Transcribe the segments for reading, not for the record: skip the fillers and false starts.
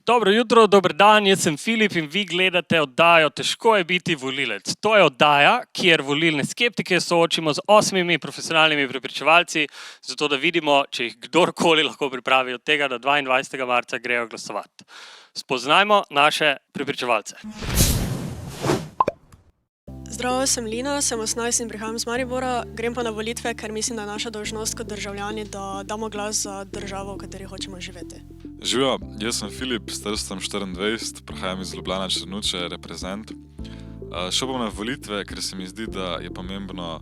Dobro jutro, dober dan, jaz sem Filip in vi gledate oddajo Težko je biti volilec. To je oddaja, kjer volilne skeptike soočimo z 8 profesionalnimi prepričevalci, zato da vidimo, če jih kdorkoli lahko pripravi od tega, da 22. marca grejo glasovati. Spoznajmo naše prepričevalce. Zdravo, sem Lina, sem 18 in prihajam iz Maribora. Grem pa na volitve, ker mislim, da je naša dolžnost kot državljani, da damo glas za državo, v kateri hočemo živeti. Živijo, jaz sem Filip, star sem 24, prihajam iz Ljubljana, Črnuče, reprezent. Šel bom na volitve, ker se mi zdi, da je pomembno,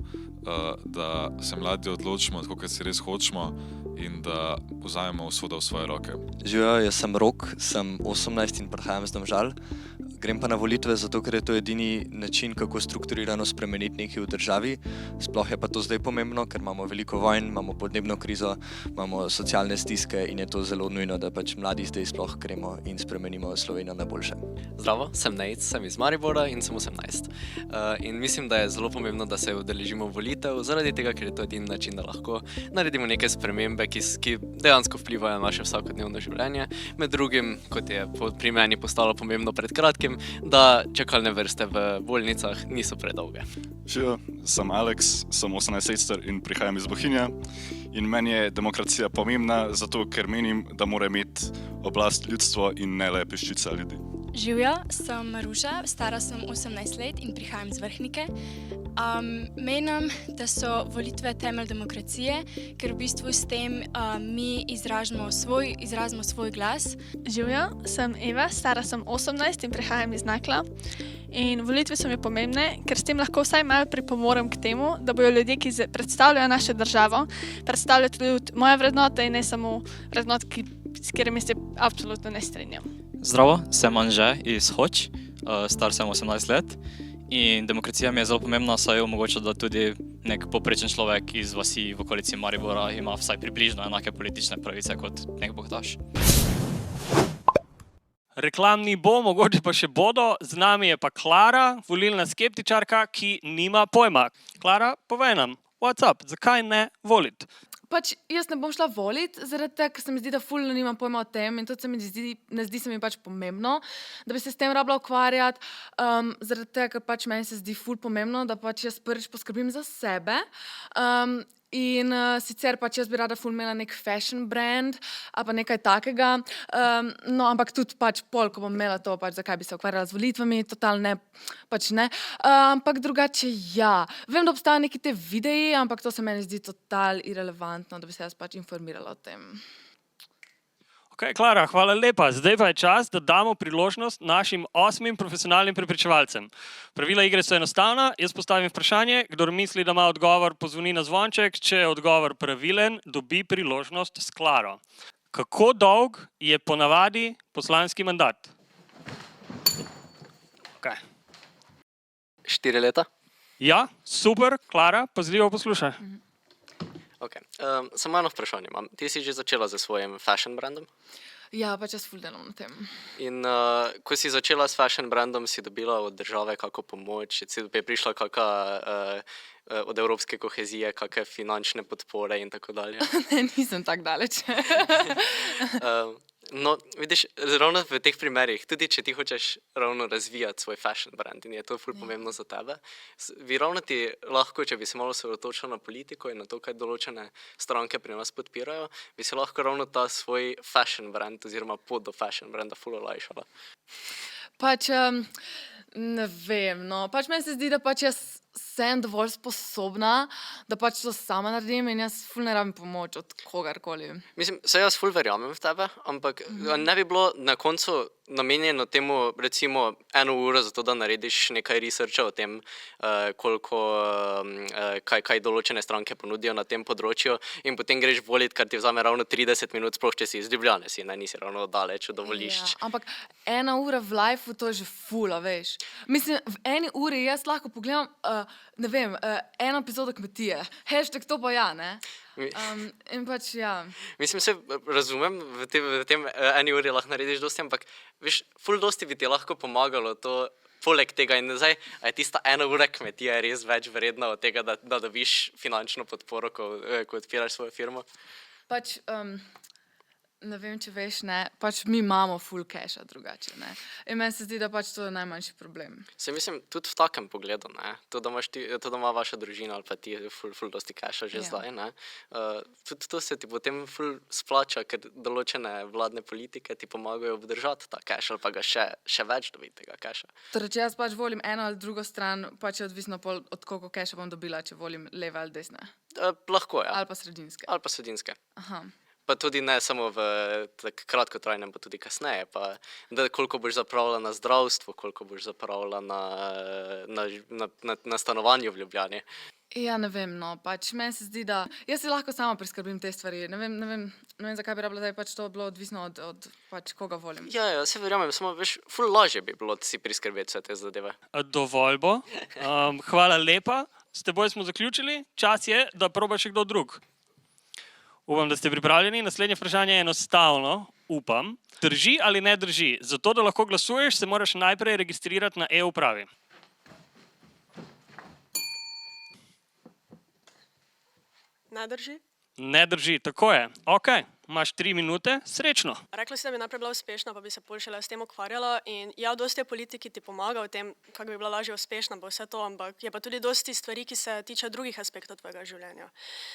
da se mladi odločimo, tako kot si res hočemo in da vzamemo usodo v svoje roke. Živijo, jaz sem Rok, sem 18 in prihajam z Domžal. Grem pa na volitve zato, ker je to edini način, kako strukturirano spremeniti nekaj v državi. Sploh je pa to zdaj pomembno, ker imamo veliko vojn, imamo podnebno krizo, imamo socialne stiske in je to zelo nujno, da pač mladi zdaj sploh gremo in spremenimo Slovenijo na boljše. Zdravo, sem Nejc, sem iz Maribora in sem 18. In mislim, da je zelo pomembno, da se udeležimo volitev, zaradi tega, ker je to edini način, da lahko naredimo neke spremembe, ki dejansko vplivajo na naše vsakodnevno življenje. Med drugim, kot je pri meni postalo pomembno pred kratkim, da čakalne vrste v bolnicah niso predolge. Živijo, sem Aleks, sem 18 in prihajam iz Bohinja. In meni je demokracija pomembna, zato ker menim, da mora imeti oblast ljudstvo in ne le peščica ljudi. Živijo, sem Maruša, stara sem 18 let in prihajam iz Vrhnike. Menim, da so volitve temelj demokracije, ker v bistvu s tem mi izrazimo svoj glas. Živijo, sem Eva, stara sem 18 in prihajam iz Nakla. In volitve so mi pomembne, ker s tem lahko vsaj malo pripomorem k temu, da bojo ljudje, ki predstavljajo našo državo, predstavljajo tudi moje vrednote in ne samo vrednot, s katerimi se absolutno ne strinjam. Zdravo, sem Anže iz Hoč, star sem 18 let. In demokracija mi je zelo pomembna, saj omogoča, da tudi nek povprečen človek iz vasi v okolici Maribora ima vsaj približno enake politične pravice kot nek bogataš. Reklamni bo, mogoče pa še bodo, z nami je pa Klara, volilna skeptičarka, ki nima pojma. Klara, povej nam, what's up, zakaj ne voliti? Pač jaz ne bom šla volit, zaradi tega, ker se mi zdi, da ful nimam pojma o tem in tudi ne zdi se mi pač pomembno, da bi se s tem rabila ukvarjati, zaradi tega, ker pač meni se zdi ful pomembno, da pač jaz prvič poskrbim za sebe. In sicer pač jaz bi rada ful imela nek fashion brand ali pa nekaj takega, no ampak tudi pač pol, ko bom imela to, pač zakaj bi se ukvarjala z volitvami, totalno ne, pač ne. Ampak drugače ja, vem, da obstajajo neki te videi, ampak to se meni zdi total irelevantno, da bi se jaz pač informirala o tem. Ok, Klara, hvala lepa. Zdaj pa je čas, da damo priložnost našim 8 profesionalnim prepričevalcem. Pravila igre so enostavna, jaz postavim vprašanje, kdor misli, da ima odgovor, pozvoni na zvonček, če je odgovor pravilen, dobi priložnost s Klaro. Kako dolg je ponavadi poslanski mandat? Ok. 4 leta. Ja, super, Klara, pazljivo poslušaj. Ok, samo eno vprašanje imam. Ti si že začela z svojim fashion brandom? Ja, pač jaz ful delam na tem. In ko si začela s fashion brandom, si dobila od države kako pomoč, je prišla kakšna od evropske kohezije, kakšne finančne podpore in tako dalje? Ne, nisem tako daleč. No, vidiš, ravno v teh primerih, tudi če ti hočeš ravno razvijati svoj fashion brand in je to ful pomembno za tebe, bi ravno ti lahko, če bi se malo osredotočila na politiko in na to, kaj določene stranke pri nas podpirajo, bi se lahko ravno ta svoj fashion brand oziroma pot do fashion branda ful olajšala. Pač, ne vem, no, pač meni se zdi, da pač jaz sem dovolj sposobna, da pač to sama naredim in jaz ful ne rabim pomoč od kogarkoli. Mislim, saj jaz ful verjamem v tebe, ampak ne bi bilo na koncu namenjeno temu recimo 1 uro za to, da narediš nekaj researcha o tem, kaj določene stranke ponudijo na tem področju in potem greš volit, kar ti vzame ravno 30 minut, sploh če si iz Ljubljane, nisi ravno daleč od volišč. Ja, ampak 1 ura v liveu, to je že ful, a veš. Mislim, v 1 uri jaz lahko pogledam, ne vem, 1 epizodo Kmetije. Hashtag to pa ja, ne? In pač ja. Mislim, se razumem, v tem 1 uri lahko narediš dosti, ampak veš, ful dosti bi ti lahko pomagalo to, poleg tega in zdaj, a je tista 1 ura Kmetije res več vredna od tega, da dobiš finančno podporo, ko odpiraš svojo firmo? Pač, Ne vem, če veš, ne, pač mi imamo full cache drugače, ne. In meni se zdi, da pač to je najmanjši problem. Se mislim, tudi v takem pogledu, ne, to, da ima vaša družina ali pa ti ful dosti cache že zdaj, ne, tudi to se ti potem ful splača, ker določene vladne politike ti pomagajo obdržati ta cache ali pa ga še več dobiti tega cache. Torej, če jaz pač volim eno ali drugo stran, pač je odvisno pol od koliko cache bom dobila, če volim leve ali desne. Lahko, ja. Ali pa sredinske. Ali pa sredinske. Aha. Pa tudi ne samo v tak kratkotrajnem, pa tudi kasneje. Pa, da koliko boš zapravila na zdravstvo, koliko boš zapravila na stanovanju v Ljubljani. Ja, ne vem, no, pač meni se zdi, da jaz si lahko sama priskrbim te stvari. Ne vem, zakaj bi rabila, da je pač to bilo odvisno od pač koga volim. Ja, se verjamem, samo veš, ful lažje bi bilo si priskrbeti vse te zadeve. Dovolj bo. Hvala lepa. S teboj smo zaključili. Čas je, da proba še kdo drug. Upam, da ste pripravljeni. Naslednje vprašanje je enostavno, upam. Drži ali ne drži? Zato, da lahko glasuješ, se moraš najprej registrirati na e-upravi. Ne drži? Ne drži, tako je. Ok, imaš 3 minute, srečno. Rekla si, da bi najprej bila uspešna, pa bi se pol šele s tem ukvarjala. In ja, dosti je politik, ki ti pomaga v tem, kako bi bila lažje uspešna, pa vse to, ampak je pa tudi dosti stvari, ki se tiče drugih aspektov tvojega življenja.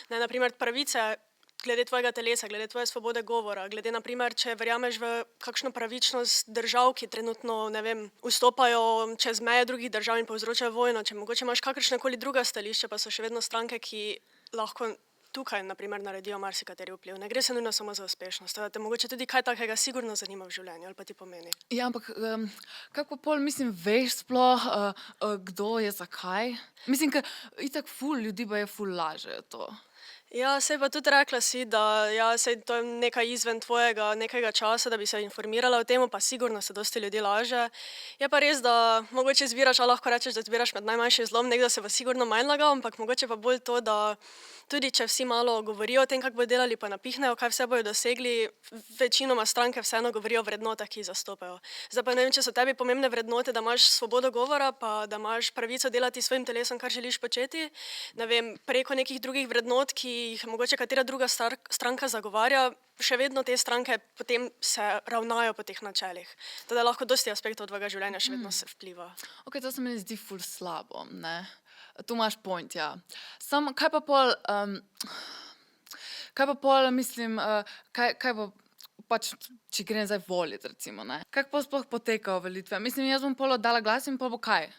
Ne, naprimer, pravice glede tvojega telesa, glede tvoje svobode govora, glede naprimer, če verjameš v kakšno pravičnost držav, ki trenutno, ne vem, vstopajo čez meje drugih držav in povzročajo vojno, če mogoče imaš kakršnekoli druga stališča, pa so še vedno stranke, ki lahko tukaj, naprimer, naredijo marsikateri vpliv. Ne gre se nujno samo za uspešnost, da te mogoče tudi kaj takega sigurno zanima v življenju, ali pa ti pomeni. Ja, ampak kako pol, mislim, veš sploh, kdo je zakaj? Mislim, ker itak ful ljudi pa je ful laže to. Ja, sej pa tudi rekla si, da ja, sej to je nekaj izven tvojega nekega časa, da bi se informirala o tem, pa sigurno se dosti ljudi laže. Je pa res, da mogoče izbiraš, ali lahko rečeš, da izbiraš med najmanjši zlom, nekdo se bo sigurno manj lagal, ampak mogoče pa bolj to, da tudi če vsi malo govorijo o tem, kako bodo delali, pa napihnejo, kaj vse bodo dosegli, večinoma stranke vseeno govorijo o vrednotah, ki jih zastopajo. Zdaj pa ne vem, če so tebi pomembne vrednote, da imaš svobodo govora, pa da imaš pravico delati s svojim telesom, kar želiš početi, ne vem, preko nekih drugih vrednot, ki jih mogoče katera druga stranka zagovarja, še vedno te stranke potem se ravnajo po teh načelih. Teda lahko dosti aspektov tvojega življenja še vedno se vpliva. Ok, to se mi zdi ful slabo, ne. Tu imaš point, ja. Samo, kaj pa pol, mislim, kaj bo, pač, če grem zdaj volit, recimo, ne. Kako pa sploh potekajo volitve? Mislim, jaz bom pol oddala glas in pol bo kaj?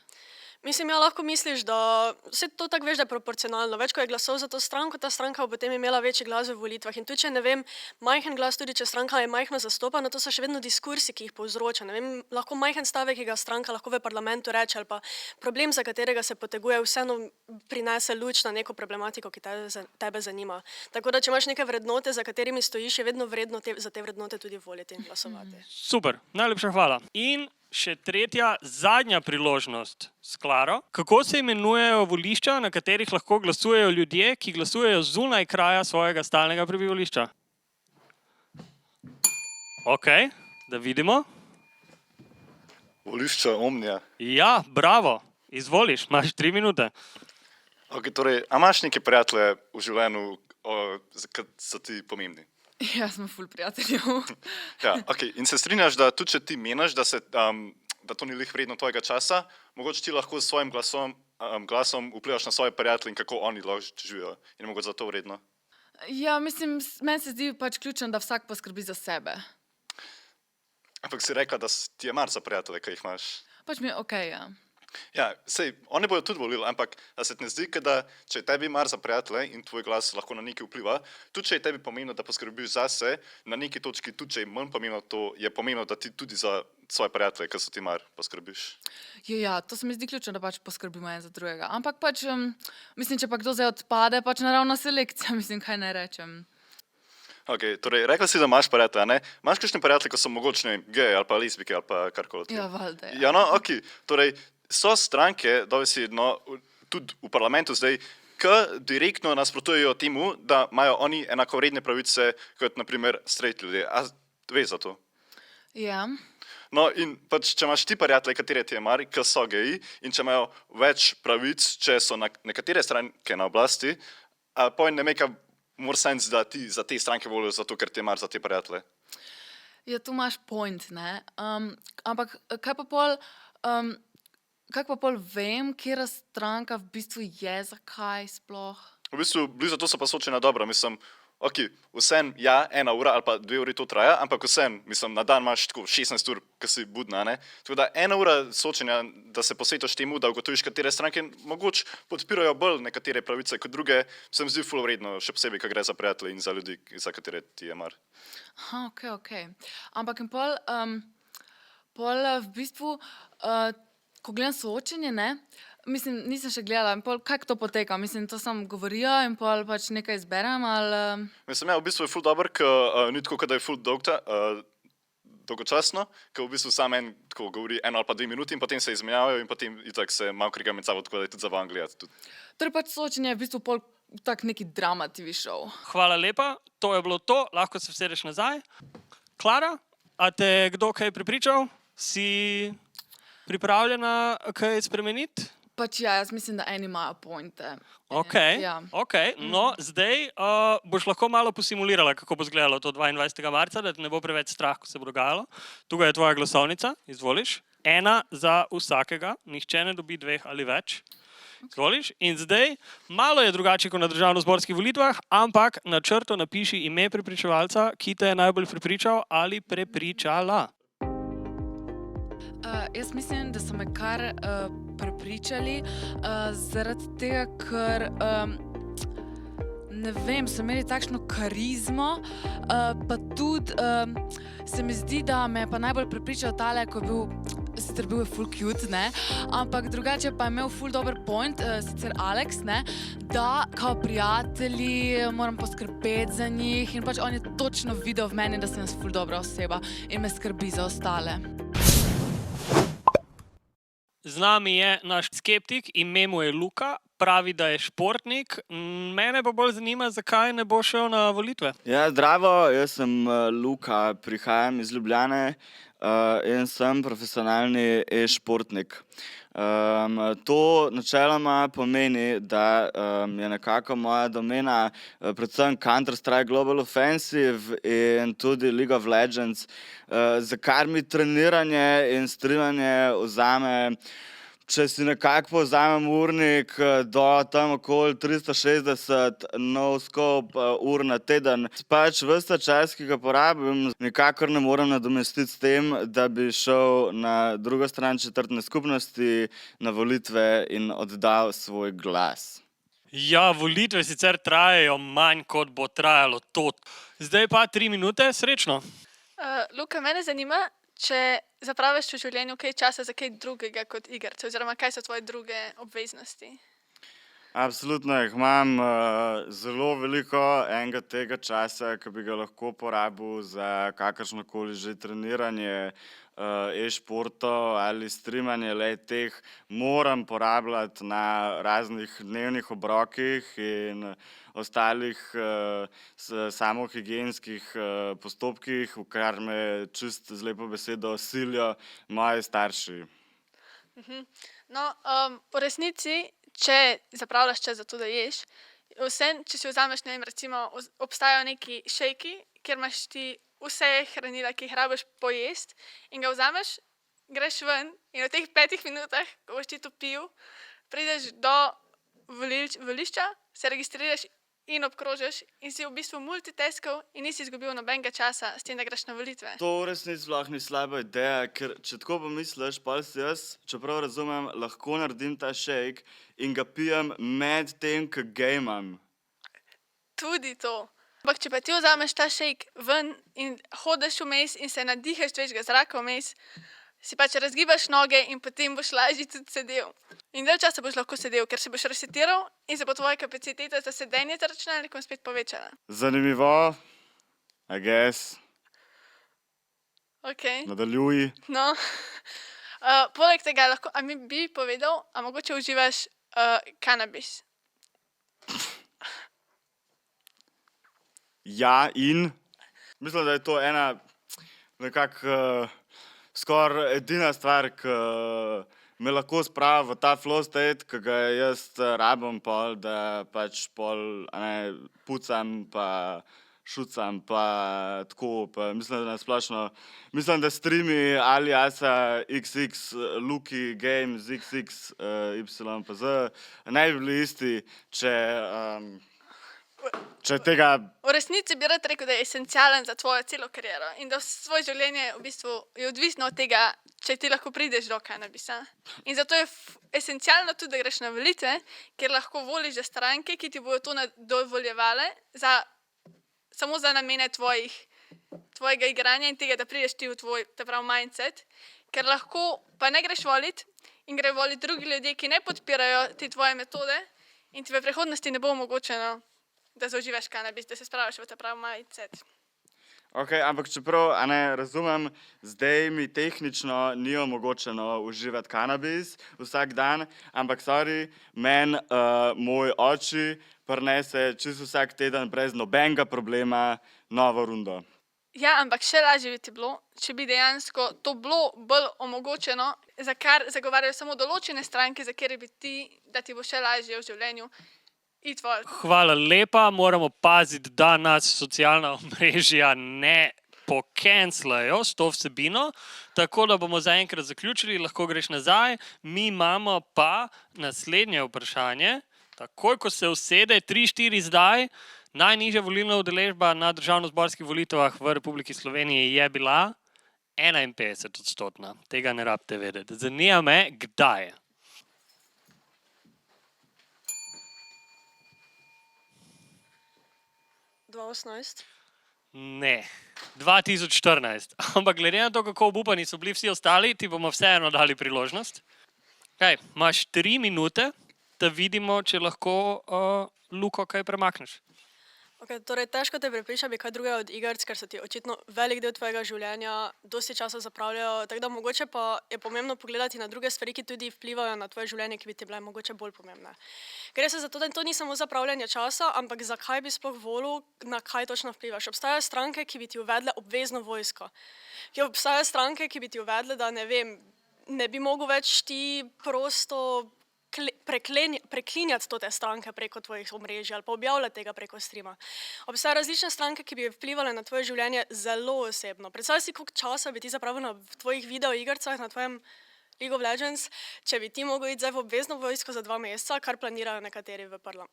Mislim, ja, lahko misliš, da vse to tako veš, da je proporcionalno. Več, ko je glasov za to stranko, ta stranka bo potem imela večji glas v volitvah. In tudi, če ne vem, majhen glas, tudi če stranka je majhno zastopana, to so še vedno diskursi, ki jih povzroča. Ne vem, lahko majhen stavek, ki ga stranka lahko v parlamentu reče, ali pa problem, za katerega se poteguje, vseeno prinese luč na neko problematiko, ki tebe zanima. Tako da, če imaš neke vrednote, za katerimi stojiš, je vedno vredno za te vrednote tudi voliti in glasovati. Super, najlepša hvala. In še tretja, zadnja priložnost s Klaro. Kako se imenujejo volišča, na katerih lahko glasujejo ljudje, ki glasujejo zunaj kraja svojega stalnega prebivališča? Ok, da vidimo. Volišča Omnija. Ja, bravo. Izvoliš, imaš 3 minute. Ok, torej, a imaš neke prijatelje v življenju, ki so ti pomembni? Ja, smo ful prijateljev. Ja, ok. In se strinjaš, da tudi če ti meniš, da to ni lih vredno tvojega časa, mogoče ti lahko s svojim glasom vplivaš na svoje prijatelje in kako oni lahko živijo. In mogoče za to vredno. Ja, mislim, meni se zdi pač ključno, da vsak poskrbi za sebe. Ampak si rekla, da ti je mar za prijatelje, ki jih imaš. Pač mi je okej, ja. Ja, sej, oni bojo tudi volili, ampak da se ti ne zdi, da če je tebi mar za prijatelje in tvoj glas lahko na nekaj vpliva, tudi če je tebi pomembno, da poskrbiš zase, na neki točki, tudi če je manj pomembno, to je pomembno, da ti tudi za svoje prijatelje, ki so ti mar, poskrbiš. Ja, to se mi zdi ključno, da pač poskrbimo en za drugega. Ampak pač, mislim, če pa kdo zdaj odpade, pač naravna selekcija, mislim, kaj naj rečem. Ok, torej, rekla si, da imaš prijatelje, ne? Imaš kakšne prijatelje, ko so mogoče, ne vem, gej ali pa lezbike ali pa karkoli. Ja, valjda, ja. Ja, no, ok, torej, so stranke, tudi v parlamentu zdaj, ki direktno nasprotujejo temu, da imajo oni enakovredne pravice kot naprimer straight ljudje. A veš za to? Ja. No in pač, če imaš ti prijatelje, katere ti je mar, ki so geji in če imajo več pravic, če so nekatere stranke na oblasti, pojem ne make more sense, da ti za te stranke volijo zato, ker ti je mar za te prijatelje. Ja, tu imaš point, ne? Ampak kaj pa pol, kako pa pol vem, katera stranka v bistvu je, zakaj sploh? V bistvu, blizu to so pa soočena dobra, mislim, ok, vsem, ja, 1 ura ali pa 2 uri to traja, ampak vsem, mislim, na dan imaš tako 16 ur, ko si budna, ne? Tako da 1 ura soočenja, da se posvetiš temu, da ugotoviš, katere stranke mogoče podpirajo bolj nekatere pravice kot druge, se mi zdi ful vredno, še posebej, ko gre za prijatelje in za ljudi, za katere ti je mar. Aha, ok. Ampak in pol, v bistvu, ko gledam soočenje, ne, mislim, nisem še gledala, in pol, kako to poteka? Mislim, to samo govorijo in pol pač nekaj izberem, ali... Mislim, ja, v bistvu je ful dober, ker ni tako, da je ful dolgočasno, ker v bistvu sam en tako govori 1 ali pa 2 minuti in potem se izmenjavajo in potem itak se malo kriga med sabo, tako da je tudi za vam gledati. Tudi. Torej pač soočenje je v bistvu pol tak neki drama TV show. Hvala lepa, to je bilo to, lahko se vsedeš nazaj. Klara, a te kdo kaj prepričal? Si pripravljena kaj spremeniti? Pač ja, jaz mislim, da eni imajo pointe. Ok, Ja. no, zdaj boš lahko malo posimulirala, kako bo izgledalo to 22. marca, da te ne bo preveč strah, ko se bo dogajalo. Tukaj je tvoja glasovnica, izvoliš. 1 za vsakega, nihče ne dobi 2 ali več. Izvoliš. In zdaj, malo je drugače kot na državnozborskih volitvah, ampak na črto napiši ime prepričevalca, ki te je najbolj prepričal ali prepričala. Jaz mislim, da so me kar prepričali, zaradi tega, ker ne vem, so imeli takšno karizmo, pa tudi se mi zdi, da me je pa najbolj prepričal tale, ko je bil, sicer bil je ful cute, ne, ampak drugače pa je imel ful dober point, sicer Alex, ne, da kao prijatelji moram poskrbeti za njih in pač on je točno videl v meni, da sem jaz ful dobra oseba in me skrbi za ostale. Z nami je naš skeptik, ime mu je Luka, pravi, da je športnik. Mene pa bolj zanima, zakaj ne bo šel na volitve. Ja, zdravo, jaz sem Luka, prihajam iz Ljubljane in sem profesionalni e-športnik. To načeloma pomeni, da je nekako moja domena predvsem Counter-Strike Global Offensive in tudi League of Legends, za kar mi treniranje in streamanje vzame, če si nekako povzamem urnik, do tam okoli 360 no-scope ur na teden. Pač ves ta čas, ki ga porabim, nikakor ne morem nadomestiti s tem, da bi šel na drugo stran četrtne skupnosti na volitve in oddal svoj glas. Ja, volitve sicer trajajo manj, kot bo trajalo to. Zdaj pa 3 minute, srečno. Luka, mene zanima, če zapraviš v življenju kaj časa za kaj drugega kot igrice, oziroma kaj so tvoje druge obveznosti? Absolutno jih imam zelo veliko enega tega časa, ki bi ga lahko porabil za kakršnokoli že treniranje e-športov ali streamanje le-teh, moram porabljati na raznih dnevnih obrokih in ostalih samohigienskih postopkih, v kar me čist z lepo besedo silijo moji starši. No, v resnici, če zapravljaš čas za to, da ješ, vsem, če si vzameš, ne vem, recimo, obstajajo neki šejki, kjer imaš ti vse hranila, ki jih rabiš pojesti in ga vzameš, greš ven in v teh 5 minutah, ko boš ti to pil, prideš do volišča, se registriraš in obkrožiš in si v bistvu multitaskal in nisi izgubil nobenega časa s tem, da greš na volitve. To v resnici sploh ni slaba ideja, ker če tako pomisliš, pol si jaz, čeprav razumem, lahko naredim ta shake in ga pijem med tem, ko gamam. Tudi to. Ampak če pa ti vzameš ta shake ven in hodiš vmes in se nadihaš svežega zraka vmes, si pač razgibaš noge in potem boš lažje tudi sedel. In dalj časa boš lahko sedel, ker se boš resetiral in se bo tvoja kapaciteta za sedenje za računalnikom spet povečala. Zanimivo, I guess. Ok. Nadaljuj. No, poleg tega lahko, a mi bi povedal, a mogoče uživaš kanabis? Ja, in mislim, da je to ena nekako skoraj edina stvar, ki me lahko spravi v ta flow state, ki ga jaz rabim pol, da pač pol pucam pa šucam, pa tako, pa mislim, da nasplošno, mislim, da streami Aliasa, XX, Luki, Games, XX, YPZ, ne bi bili isti, če tega... V resnici bi rad rekel, da je esencialen za tvojo celo kariero in da svoje življenje v bistvu je odvisno od tega, če ti lahko prideš do kanabisa. In zato je esencialno tudi, da greš na volitve, ker lahko voliš za stranke, ki ti bodo to dovoljevale samo za namene tvojega igranja in tega, da prideš ti v tvoj, ta pravi mindset, ker lahko pa ne greš volit in gre volit drugi ljudje, ki ne podpirajo te tvoje metode in ti v prihodnosti ne bo omogočeno, da zauživaš kanabis, da se spraviš v ta pravi mindset. Ok, ampak čeprav, a ne, razumem, zdaj mi tehnično ni omogočeno uživati kanabis vsak dan, ampak sorry, meni moj oči prinese čisto vsak teden brez nobenega problema novo rundo. Ja, ampak še lažje bi ti bilo, če bi dejansko to bilo bolj omogočeno, za kar zagovarjajo samo določene stranke, za kjer bi ti, da ti bo še lažje v življenju. Hvala lepa, moramo paziti, da nas socialna omrežja ne pokenslajo s to vsebino, tako da bomo zaenkrat zaključili, lahko greš nazaj. Mi imamo pa naslednje vprašanje, takoj ko se usede, 3-4 zdaj, najnižja volilna udeležba na državnozborskih volitvah v Republiki Sloveniji je bila 51%. Tega ne rabite vedeti. Zanima me, kdaj. Ne, 2014. Ampak glede na to, kako obupani so bili vsi ostali, ti bomo vseeno dali priložnost. Kaj, imaš 3 minute, da vidimo, če lahko Luko kaj premakneš. Okay, torej, težko te prepriča bi kaj drugega od igrc, ker so ti očitno velik del tvojega življenja, dosti časa zapravljajo, tako da mogoče pa je pomembno pogledati na druge stvari, ki tudi vplivajo na tvoje življenje, ki bi ti bile mogoče bolj pomembne. Gre se za to, da to ni samo zapravljanje časa, ampak zakaj bi sploh volil, na kaj točno vplivaš. Obstajajo stranke, ki bi ti uvedle obvezno vojsko. Obstajajo stranke, ki bi ti uvedle, da ne vem, ne bi mogel več ti prosto preklinjati to te stranke preko tvojih omrežij ali pa objavljati tega preko streama. Obstajajo različne stranke, ki bi vplivale na tvoje življenje zelo osebno. Predstavljaj si, koliko časa bi ti zapravil na tvojih videoigrcah, na tvojem League of Legends, če bi ti mogel iti zdaj v obvezno vojsko za 2 meseca, kar planirajo nekateri,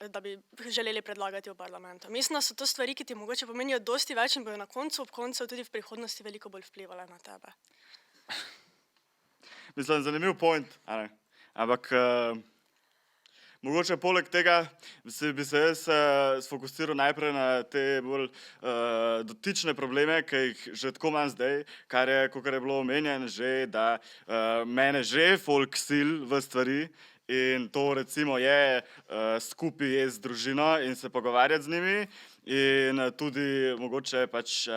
da bi želeli predlagati v parlamentu. Mislim, da so to stvari, ki ti mogoče pomenijo dosti več in bojo na koncu, ob koncu tudi v prihodnosti veliko bolj vplivale na tebe. Mislim, zanimiv point, ampak mogoče poleg tega bi se jaz sfokusiral najprej na te bolj dotične probleme, ki jih že tako imam zdaj, kar je, kakor je bilo omenjeno že, da mene že folk sil v stvari in to recimo je skupaj jesti z družino in se pogovarjati z njimi in tudi mogoče pač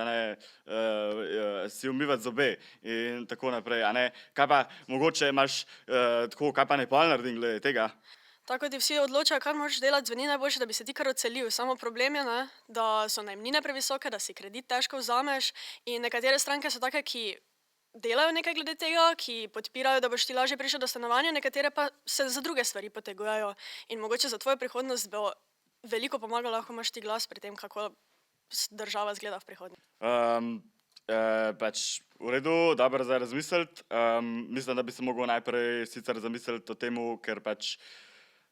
si umivati zobe in tako naprej. Kaj pa mogoče imaš tako, kaj pa ne pol naredim glede tega? Tako ti vsi odločajo, kar moraš delati, zveni najboljše, da bi se ti kar odselil. Samo problem je, da so najemnine previsoke, da si kredit težko vzameš in nekatere stranke so take, ki delajo nekaj glede tega, ki podpirajo, da boš ti lažje prišel do stanovanja, nekatere pa se za druge stvari potegujejo in mogoče za tvojo prihodnost bo veliko pomagalo, lahko imaš ti glas pri tem, kako država zgleda v prihodnje. Pač v redu, dobro za razmisliti. Mislim, da bi se mogel najprej sicer zamisliti o temu, ker pač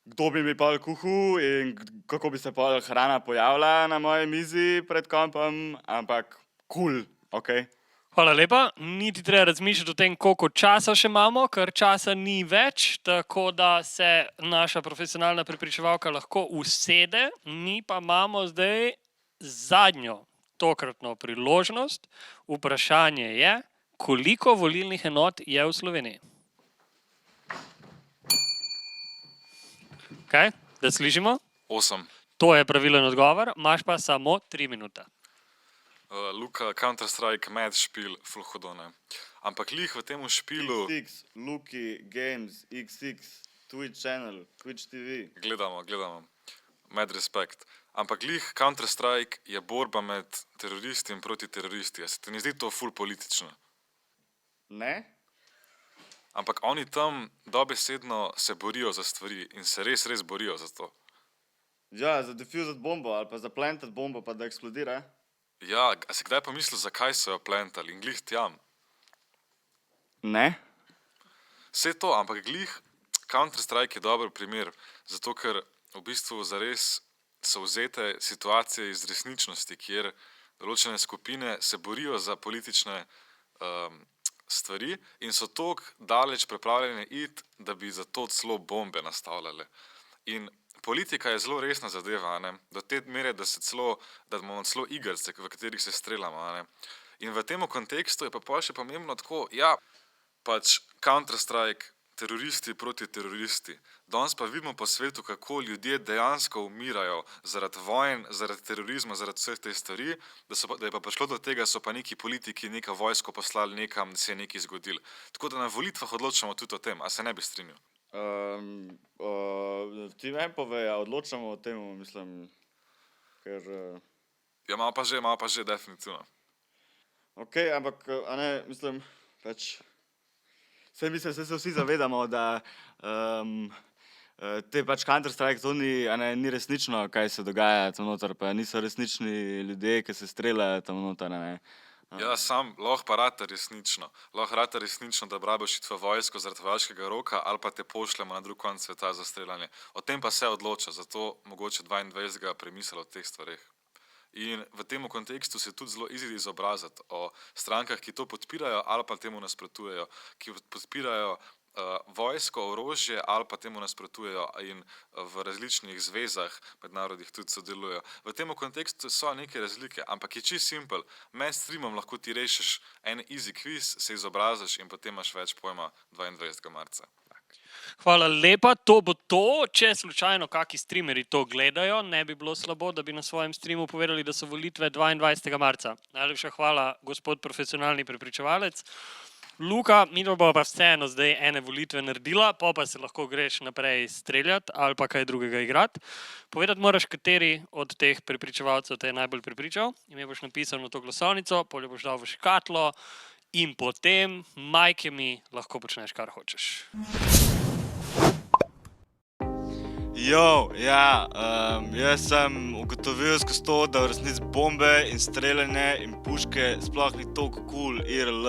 kdo bi mi pol kuhal in kako bi se pol hrana pojavila na moji mizi pred kompom, ampak cool, ok. Hvala lepa. Niti treba razmišljati o tem, koliko časa še imamo, ker časa ni več, tako da se naša profesionalna prepričevalka lahko usede. Mi pa imamo zdaj zadnjo tokratno priložnost. Vprašanje je, koliko volilnih enot je v Sloveniji? Kaj? Da slišimo? 8. To je pravilen odgovor, imaš pa samo 3 minute. Luka, Counter-Strike, Mad špil, ful hudo, ne. Ampak lih v tem špilu... XX, Luki, Games, XX, Twitch channel, Twitch TV. Gledamo. Mad respect. Ampak lih Counter-Strike je borba med teroristi in proti teroristi. Se ti ne zdi to ful politično? Ne? Ampak oni tam dobesedno se borijo za stvari in se res borijo za to. Ja, za defusati bombo ali pa za plantat bombo pa da eksplodira. Ja, a si kdaj pomislil, zakaj so jo plentali in glih tjam? Ne? Vse to, ampak glih Counter-Strike je dober primer, zato ker v bistvu zares so vzete situacije iz resničnosti, kjer določene skupine se borijo za politične stvari in so toliko daleč pripravljene iti, da bi za to celo bombe nastavljale. In politika je zelo resna zadeva, ne? Do te mere, da imamo celo igrice, v katerih se streljamo. Ne? In v tem kontekstu je pa pol še pomembno tako, ja, pač Counter-Strike, teroristi proti teroristi. Danes pa vidimo po svetu, kako ljudje dejansko umirajo zaradi vojn, zaradi terorizma, zaradi vseh teh stvari, da je pa prišlo do tega, so pa neki politiki neka vojsko poslali nekam, da se je nekaj zgodilo. Tako da na volitvah odločamo tudi o tem, a se ne bi strinjal? Ti meni povej, a odločamo o tem, mislim, ker... Ja, malo pa že, definitivno. Ok, ampak, a ne, mislim, pač... Vse mislim, se vsi zavedamo, da te pač Counter-Strike to ni resnično, kaj se dogaja tam noter, pa niso resnični ljudje, ki se streljajo tam noter, ne. Ja, sam lahko pa rata resnično. Lahko rata resnično, da rabiš iti v vojsko zaradi vojaškega roka ali pa te pošljemo na drug konec sveta za streljanje. O tem pa se odloča, zato mogoče 22. premislil o teh stvareh. In v tem kontekstu se tudi zelo izobraziti o strankah, ki to podpirajo ali pa temu nasprotujejo, ki podpirajo vojsko, orožje ali pa temu nasprotujejo in v različnih zvezah mednarodnih tudi sodelujejo. V tem kontekstu so neke razlike, ampak je čisto simpel. Med streamom lahko ti rešiš en easy quiz, se izobraziš in potem imaš več pojma 22. marca. Hvala lepa, to bo to. Če slučajno kaki streamerji to gledajo, ne bi bilo slabo, da bi na svojem streamu povedali, da so volitve 22. marca. Najlepša hvala, gospod profesionalni prepričevalec. Luka, midva bova pa vseeno zdaj ene volitve naredila, pa se lahko greš naprej streljati ali pa kaj drugega igrati. Povedati moraš, kateri od teh prepričevalcev te je najbolj prepričal. Ime boš napisal na to glasovnico, polje boš dal v škatlo in potem, majke mi, lahko počneš, kar hočeš. Jaz sem ugotovil skozi to, da v resnici bombe in streljanje in puške sploh ni toliko cool IRL,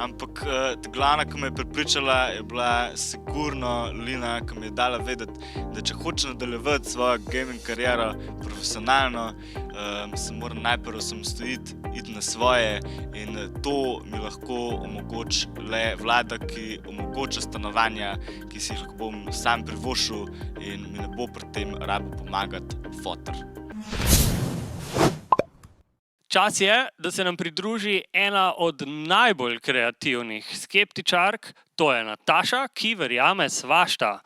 ampak glavna, ki me je prepričala, je bila sigurno Lina, ki mi je dala vedeti, da če hoče nadaljevati svojo gaming kariero profesionalno, se moram najprej osamostojiti, iti na svoje in to mi lahko omogoči le vlada, ki omogoča stanovanja, ki si jih lahko bom sam privoščil in mi ne bo pri tem rabil pomagati foter. Čas je, da se nam pridruži ena od najbolj kreativnih skeptičark, to je Nataša, ki verjame svašta.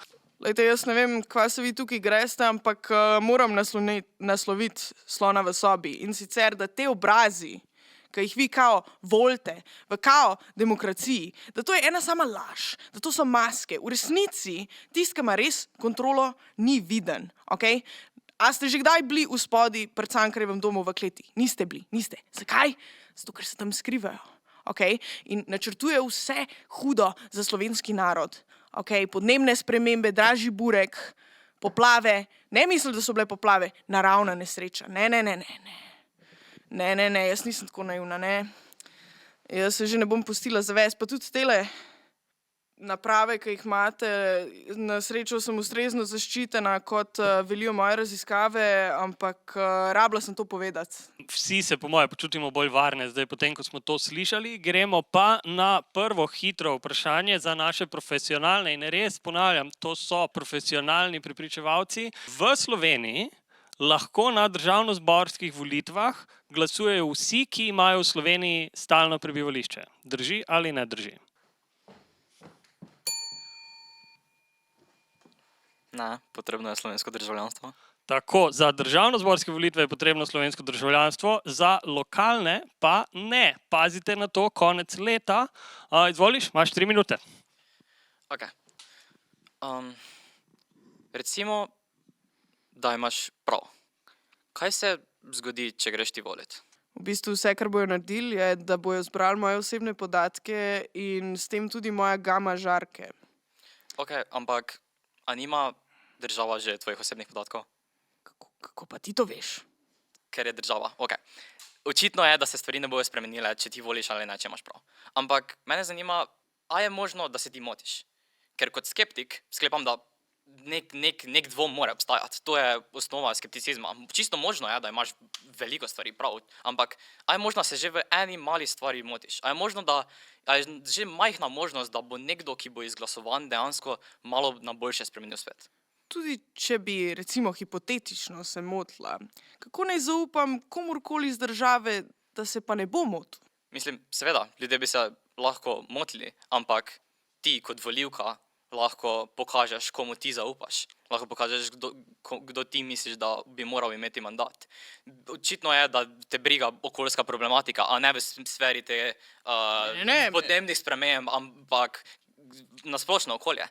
Lejte, jaz ne vem, kva se vi tukaj greste, ampak moram nasloviti slona v sobi. In sicer, da te obrazi, ki jih vi kao volite, v kao demokraciji, da to je ena sama laž, da to so maske. V resnici, tist, ki ima res kontrolo, ni viden, okej? A ste že kdaj bili v spodi pred Cankarjevem domu v kleti? Niste bili, niste. Zakaj? Zato, ker se tam skrivajo, okej? In načrtujejo vse hudo za slovenski narod. Okay, podnebne spremembe, dražji burek, poplave, ne mislim, da so bile poplave, naravna nesreča, ne, jaz nisem tako naivna, ne. Jaz se že ne bom pustila zavesti, pa tudi tele naprave, ki jih imate, na srečo sem ustrezno zaščitena, kot velijo moje raziskave, ampak rabila sem to povedati. Vsi se po moje počutimo bolj varne zdaj, potem, ko smo to slišali. Gremo pa na prvo hitro vprašanje za naše profesionalne in res ponavljam, to so profesionalni prepričevalci. V Sloveniji lahko na državnozborskih volitvah glasujejo vsi, ki imajo v Sloveniji stalno prebivališče. Drži ali ne drži? Ne, potrebno je slovensko državljanstvo. Tako, za državnozborske volitve je potrebno slovensko državljanstvo, za lokalne pa ne. Pazite na to, konec leta. Izvoliš, imaš 3 minute. Ok. Recimo, da imaš prav. Kaj se zgodi, če greš ti volit? V bistvu vse, kar bojo naredili, je, da bojo zbrali moje osebne podatke in s tem tudi moje gama žarke. Ok, ampak a nima država že tvojih osebnih podatkov? Kako pa ti to veš? ker je država. Okay. Očitno je, da se stvari ne bodo spremenile, če ti voliš ali ne, če imaš prav. Ampak mene zanima, a je možno, da se ti motiš? Ker kot skeptik sklepam, da nek dvom mora obstajati. To je osnova skepticizma. Čisto možno je, da imaš veliko stvari prav, ampak a je možno, da se že v eni mali stvari motiš? A je možno, da a je že majhna možnost, da bo nekdo, ki bo izglasovan, dejansko malo na boljše spremenil svet? Tudi če bi, recimo, hipotetično se motila, kako naj zaupam komurkoli iz države, da se pa ne bo motil? Mislim, seveda, ljudje bi se lahko motili, ampak ti kot volivka lahko pokažeš, komu ti zaupaš. Lahko pokažeš, kdo ti misliš, da bi moral imeti mandat. Očitno je, da te briga okoljska problematika, a ne v sferi te podnebnih sprememb, ampak nasplošno okolje.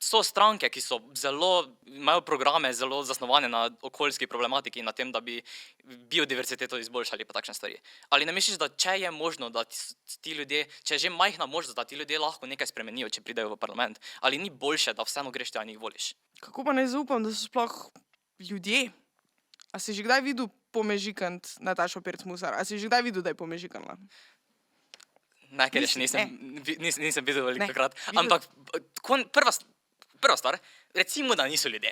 So stranke, ki so imajo programe zelo zasnovane na okoljski problematiki in na tem, da bi biodiverziteto izboljšali pa takšne stvari. Ali ne misliš, da če je možno, da ti ljudje, če je že majhna možnost, da ti ljudje lahko nekaj spremenijo, če pridejo v parlament, ali ni boljše, da vseeno greš tja in jih voliš? Kako pa ne zaupam, da so sploh ljudje? A si že kdaj videl pomežikant Natašo Pirc Musar? A si že kdaj videl, da je pomežikanla? Ne, ker še nisem videl velikokrat. Ampak prva stvar, recimo, da niso ljudje.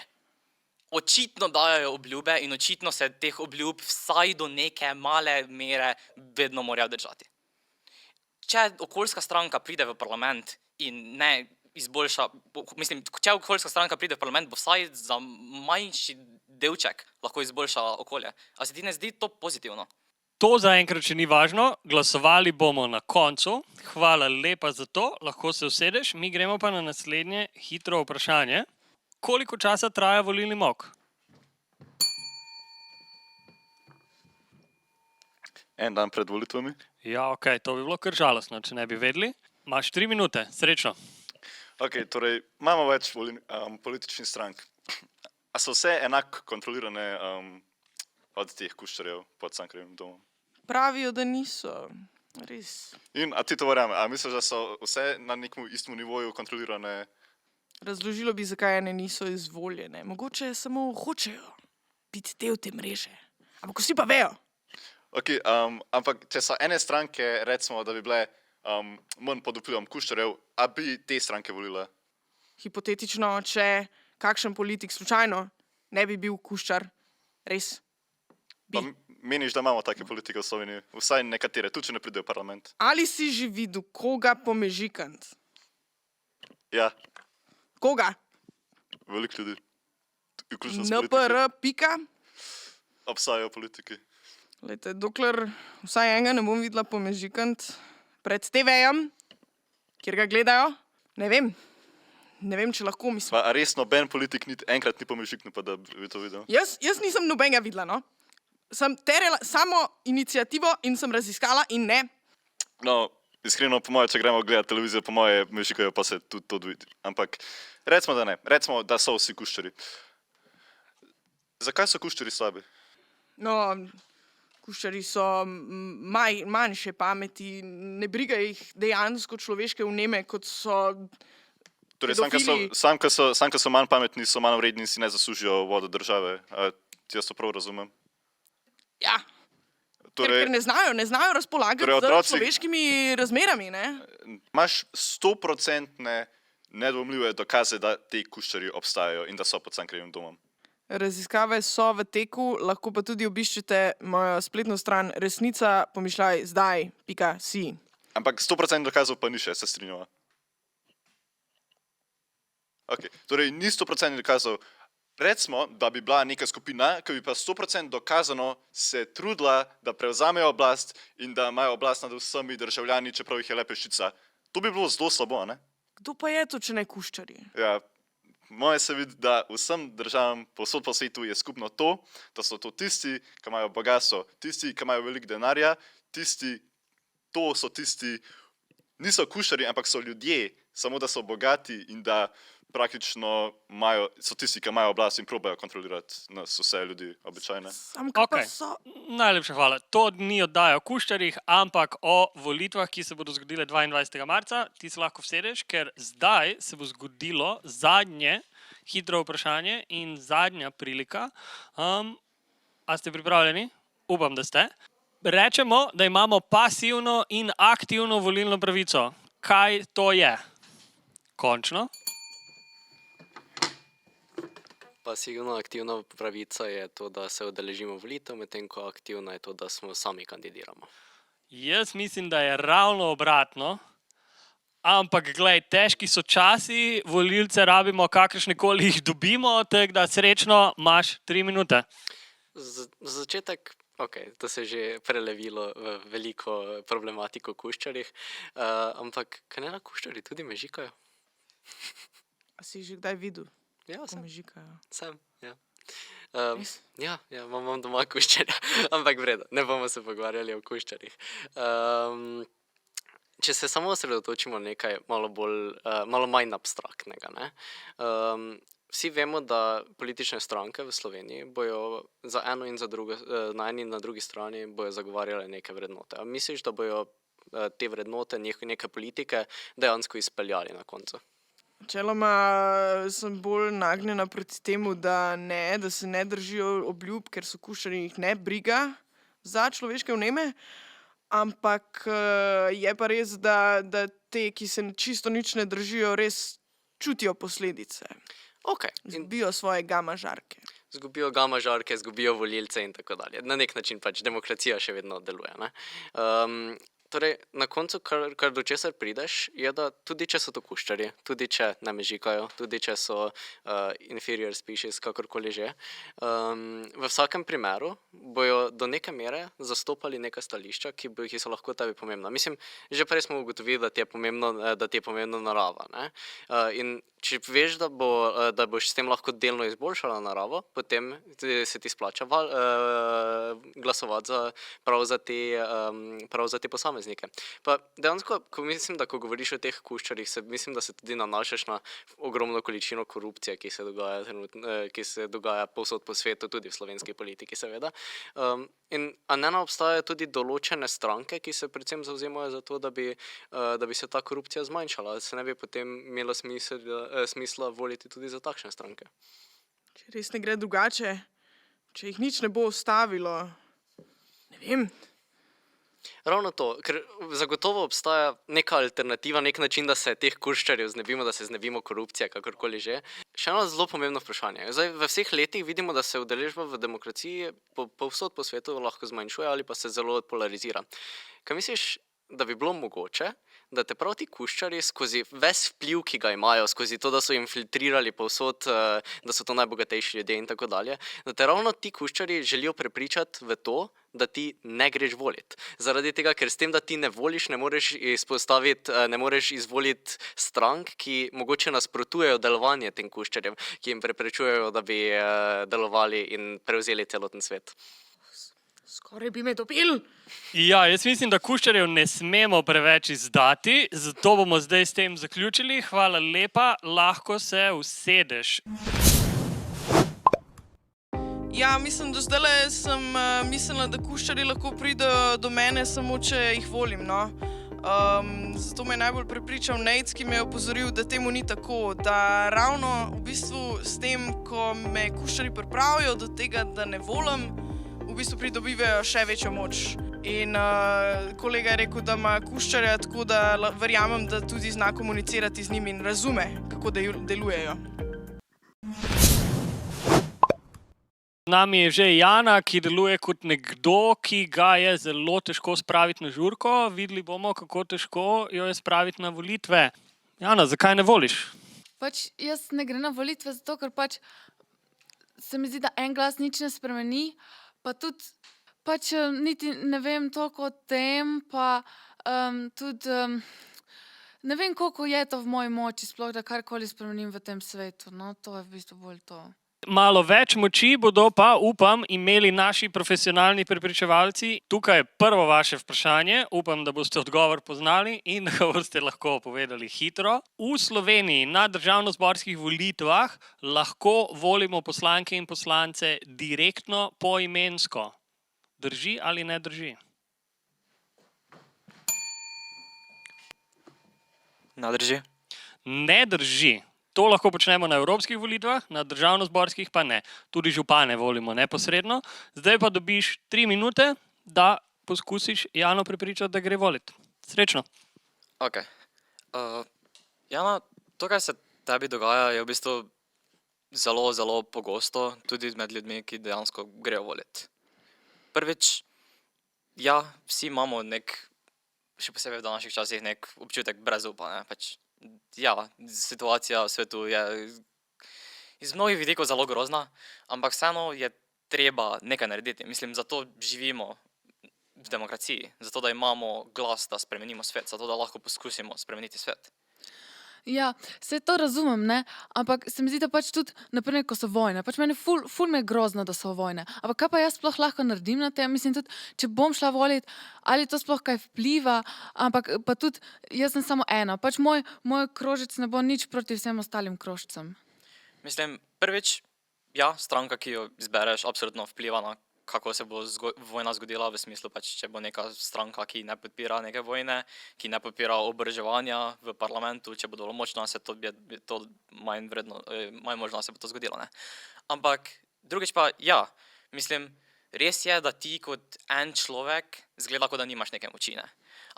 Očitno dajo obljube in očitno se teh obljub vsaj do neke male mere vedno morajo držati. Če okoljska stranka pride v parlament in ne izboljša, mislim, če okoljska stranka pride v parlament, bo vsaj za manjši delček lahko izboljšala okolje. A se ti ne zdi to pozitivno? To zaenkrat še ni važno, glasovali bomo na koncu. Hvala lepa za to, lahko se usedeš. Mi gremo pa na naslednje hitro vprašanje. Koliko časa traja volilni molk? En dan pred volitvami. Ja, okej, to bi bilo kar žalostno, če ne bi vedeli. Imaš 3 minute, srečno. Ok, torej imamo več političnih strank. A so vse enako kontrolirane od teh kuščarjev pod Cankarjevim domom? Pravijo, da niso. Res. In a ti to verjame? A misliš, da so vse na nekem istem nivoju kontrolirane? Razložilo bi, zakaj ene niso izvoljene. Mogoče samo hočejo biti del te mreže. Ampak vsi pa vejo. Ok, ampak če so ene stranke, recimo, da bi bile manj pod vplivom kuščarjev, a bi te stranke volile? Hipotetično, če kakšen politik slučajno ne bi bil kuščar, res. Pa meniš, da imamo take politike v Sloveniji? Vsaj nekatere, tudi če ne pridejo v parlament. Ali si že videl koga pomežikant? Ja, Koga? veliko ljudi. Vključno s politiki. NPR, pika? Obstajajo politiki. Glejte, dokler vsaj enega ne bom videla pomežikant pred TV-jem, kjer ga gledajo, ne vem. Ne vem, če lahko mislim. Pa res noben politik enkrat ni pomežiknil, pa da bi to videl? Jaz nisem nobenega videla, no. Sem terjala samo iniciativo in sem raziskala in ne. No, iskreno, po moje, če gremo gledati televizijo, po moje mežikajo, pa se tudi to vidi. Ampak recimo, da ne. Recimo, da so vsi kuščari. Zakaj so kuščari slabi? No, kuščari so manjše pameti, ne briga jih dejansko človeške vneme, kot so Torej, pedofili. sam, ko so manj pametni, so manj vredni in si ne zaslužijo vodo države. Jaz to prav razumem. Ja, ker ne znajo razpolagati torej, z otroci- človeškimi razmerami, ne? Imaš 100% nedvomljive dokaze, da ti kuščari obstajajo in da so pod Cankarjevim domom. Raziskave so v teku, lahko pa tudi obiščete mojo spletno stran resnica.zdaj.si. Ampak 100% dokazov pa ni še, se strinjava. Ok, torej ni 100% dokazov. Recimo, da bi bila neka skupina, ki bi pa 100% dokazano se trudila, da prevzamejo oblast in da imajo oblast nad vsemi državljani, čeprav jih je le peščica. To bi bilo zelo slabo, ne? Kdo pa je to, če ne kuščari? Ja, moje se vidi, da vsem državam povsod po svetu je skupno to, da so to tisti, ki imajo bogatstvo, tisti, ki imajo veliko denarja, to so tisti, niso kuščari, ampak so ljudje, samo da so bogati in da praktično so tisti, ki imajo oblast in probajo kontrolirati nas vse ljudi, običajne. Okej, najlepša hvala. To ni oddaja o kuščarjih, ampak o volitvah, ki se bodo zgodile 22. marca. Ti se lahko vsedeš, ker zdaj se bo zgodilo zadnje hitro vprašanje in zadnja prilika. A ste pripravljeni? Upam, da ste. Rečemo, da imamo pasivno in aktivno volilno pravico. Kaj to je? Končno. Pasivno aktivna pravica je to, da se udeležimo volitev, medtem ko aktivna je to, da smo sami kandidiramo. Jaz mislim, da je ravno obratno. Ampak, glej, težki so časi, volilce rabimo, kakršnekoli jih dobimo, tako da srečno imaš 3 minute. Za začetek, to se je že prelevilo v veliko problematiko o kuščarjih, ampak kaj ne na kuščarji tudi mežikajo? A si jih že kdaj videl, Ja, ko sem. mežikajo? Sem, ja. Res? Ja, imam doma kuščarja, ampak vredo, ne bomo se pogovarjali o kuščarjih. Če se samo osredotočimo na nekaj malo manj abstraktnega, ne? Vsi vemo, da politične stranke v Sloveniji bojo za eno in za drugo, na eni in na drugi strani bojo zagovarjale neke vrednote. A misliš, da bojo te vrednote, neke politike dejansko izpeljali na koncu? Načeloma sem bolj nagnjena proti temu, da se ne držijo obljub, ker so kuščarji jih ne briga za človeške vneme, ampak je pa res, da te, ki se čisto nič ne držijo, res čutijo posledice. Izgubijo svoje gama žarke. Izgubijo gama žarke, izgubijo volilce in tako dalje. Na nek način pač demokracija še vedno deluje, ne? Torej, na koncu, kar do česar prideš, je, da tudi če so to kuščarji, tudi če ne mežikajo, tudi če so inferior species, kakorkoli že, v vsakem primeru bojo do neke mere zastopali neka stališča, ki so lahko tebi pomembna. Mislim, že prej smo ugotovili, da ti je pomembna narava, ne? In če veš, da boš s tem lahko delno izboljšala naravo, potem se ti splača glasovati prav za te posameznike. Pa dejansko, ko govoriš o teh kuščarjih, mislim, da se tudi nanašaš na ogromno količino korupcije, ki se dogaja povsod po svetu, tudi v slovenski politiki seveda. A ne obstajajo tudi določene stranke, ki se predvsem zavzemajo za to, da bi se ta korupcija zmanjšala, da se ne bi potem imelo smisla voliti tudi za takšne stranke. Če res ne gre drugače, če jih nič ne bo ustavilo, ne vem. Ravno to, ker zagotovo obstaja neka alternativa, nek način, da se teh kuščarjev znebimo, da se znebimo korupcije, kakorkoli že. Še eno zelo pomembno vprašanje. Zdaj, v vseh letih vidimo, da se udeležba v demokraciji povsod po svetu lahko zmanjšuje ali pa se zelo polarizira. Kaj misliš, da bi bilo mogoče, da te prav ti kuščarji skozi ves vpliv, ki ga imajo, skozi to, da so infiltrirali povsod, da so to najbogatejši ljudje in tako dalje, da te ravno ti kuščarji želijo prepričati v to, da ti ne greš volit. Zaradi tega, ker s tem, da ti ne voliš, ne moreš izvoliti strank, ki mogoče nasprotujejo delovanje tem kuščarjem, ki jim preprečujejo, da bi delovali in prevzeli celoten svet. Skoraj bi me dobil. Ja, jaz mislim, da kuščarjev ne smemo preveč izdati, zato bomo zdaj s tem zaključili. Hvala lepa, lahko se usedeš. Ja, mislim, da zdajle sem mislila, da kuščarji lahko pridejo do mene samo, če jih volim, no. Zato me je najbolj prepričal Nejc, ki me je opozoril, da temu ni tako, da ravno v bistvu s tem, ko me kuščarji pripravijo do tega, da ne volim, v bistvu pridobivajo še večjo moč. In kolega je rekel, da ima kuščarja, tako da verjamem, da tudi zna komunicirati z njimi in razume, kako delujejo. Z nami je že Jana, ki deluje kot nekdo, ki ga je zelo težko spraviti na žurko. Videli bomo, kako težko jo je spraviti na volitve. Jana, zakaj ne voliš? Jaz ne grem na volitve zato, ker se mi zdi, da en glas nič ne spremeni, pa tudi niti ne vem toliko o tem, pa tudi ne vem, koliko je to v moji moči, sploh da karkoli spremenim v tem svetu. No, to je v bistvu bolj to. Malo več moči bodo pa, upam, imeli naši profesionalni prepričevalci. Tukaj je prvo vaše vprašanje, upam, da boste odgovor poznali in da ga boste lahko povedali hitro. V Sloveniji na državnozborskih volitvah lahko volimo poslanke in poslance direktno poimensko. Drži ali ne drži? Ne drži. Ne drži. To lahko počnemo na evropskih volitvah, na državnozborskih pa ne. Tudi župane volimo neposredno. Zdaj pa dobiš 3 minute, da poskusiš Jano prepričati, da gre voliti. Srečno. Ok. Jana, to, kar se tebi dogaja, je v bistvu zelo pogosto, tudi med ljudmi, ki dejansko grejo voliti. Prvič, ja, vsi imamo še posebej v današnjih časih, nek občutek brezupa, ne, pač, ja, situacija v svetu je iz mnogih vidikov zelo grozna, ampak vseeno je treba nekaj narediti. Mislim, zato živimo v demokraciji, zato da imamo glas, da spremenimo svet, zato da lahko poskusimo spremeniti svet. Ja, vse to razumem, ne? Ampak se mi zdi, da pač tudi, naprimer, ko so vojne, pač meni ful me je grozno, da so vojne. Ampak kaj pa jaz sploh lahko naredim na tem? Mislim tudi, če bom šla volit, ali to sploh kaj vpliva, ampak pa tudi, jaz sem samo ena. Pač moj krožec ne bo nič proti vsem ostalim krožcem. Mislim, prvič, ja, stranka, ki jo izbereš, absolutno vpliva na kako se bo vojna zgodila, v smislu pač, če bo neka stranka, ki ne podpira neke vojne, ki ne podpira oboroževanja v parlamentu, če bo dovolj močna, se to manj možno se bo to zgodilo, ne. Ampak drugič pa, ja, mislim, res je, da ti kot en človek zgleda, kot da nimaš neke moči, ne.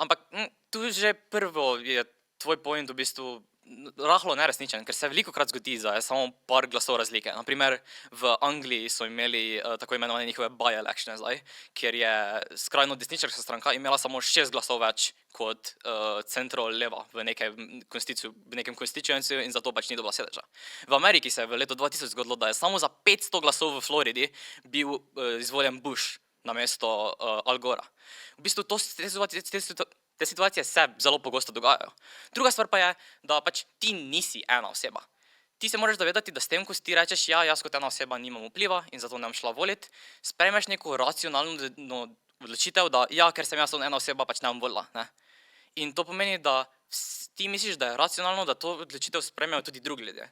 Ampak tu že prvo je tvoj point v bistvu rahlo neresničen, ker se velikokrat zgodi, da je samo par glasov razlike. Naprimer, v Angliji so imeli tako imenovane njihove by-electione zdaj, kjer je skrajno desničarska stranka imela samo 6 glasov več kot centro-leva v nekem constituencyju in zato pač ni dobila sedeža. V Ameriki se je v letu 2000 zgodilo, da je samo za 500 glasov v Floridi bil izvoljen Bush namesto Al Gora. V bistvu te situacije se zelo pogosto dogajajo. Druga stvar pa je, da pač ti nisi ena oseba. Ti se moraš zavedati, da s tem, ko ti rečeš, ja, jaz kot ena oseba nimam vpliva in zato ne bom šla volit, sprejmeš neko racionalno odločitev, da ja, ker sem jaz ena oseba, pač ne bom volila, ne. In to pomeni, da ti misliš, da je racionalno, da to odločitev sprejmejo tudi drugi ljudje.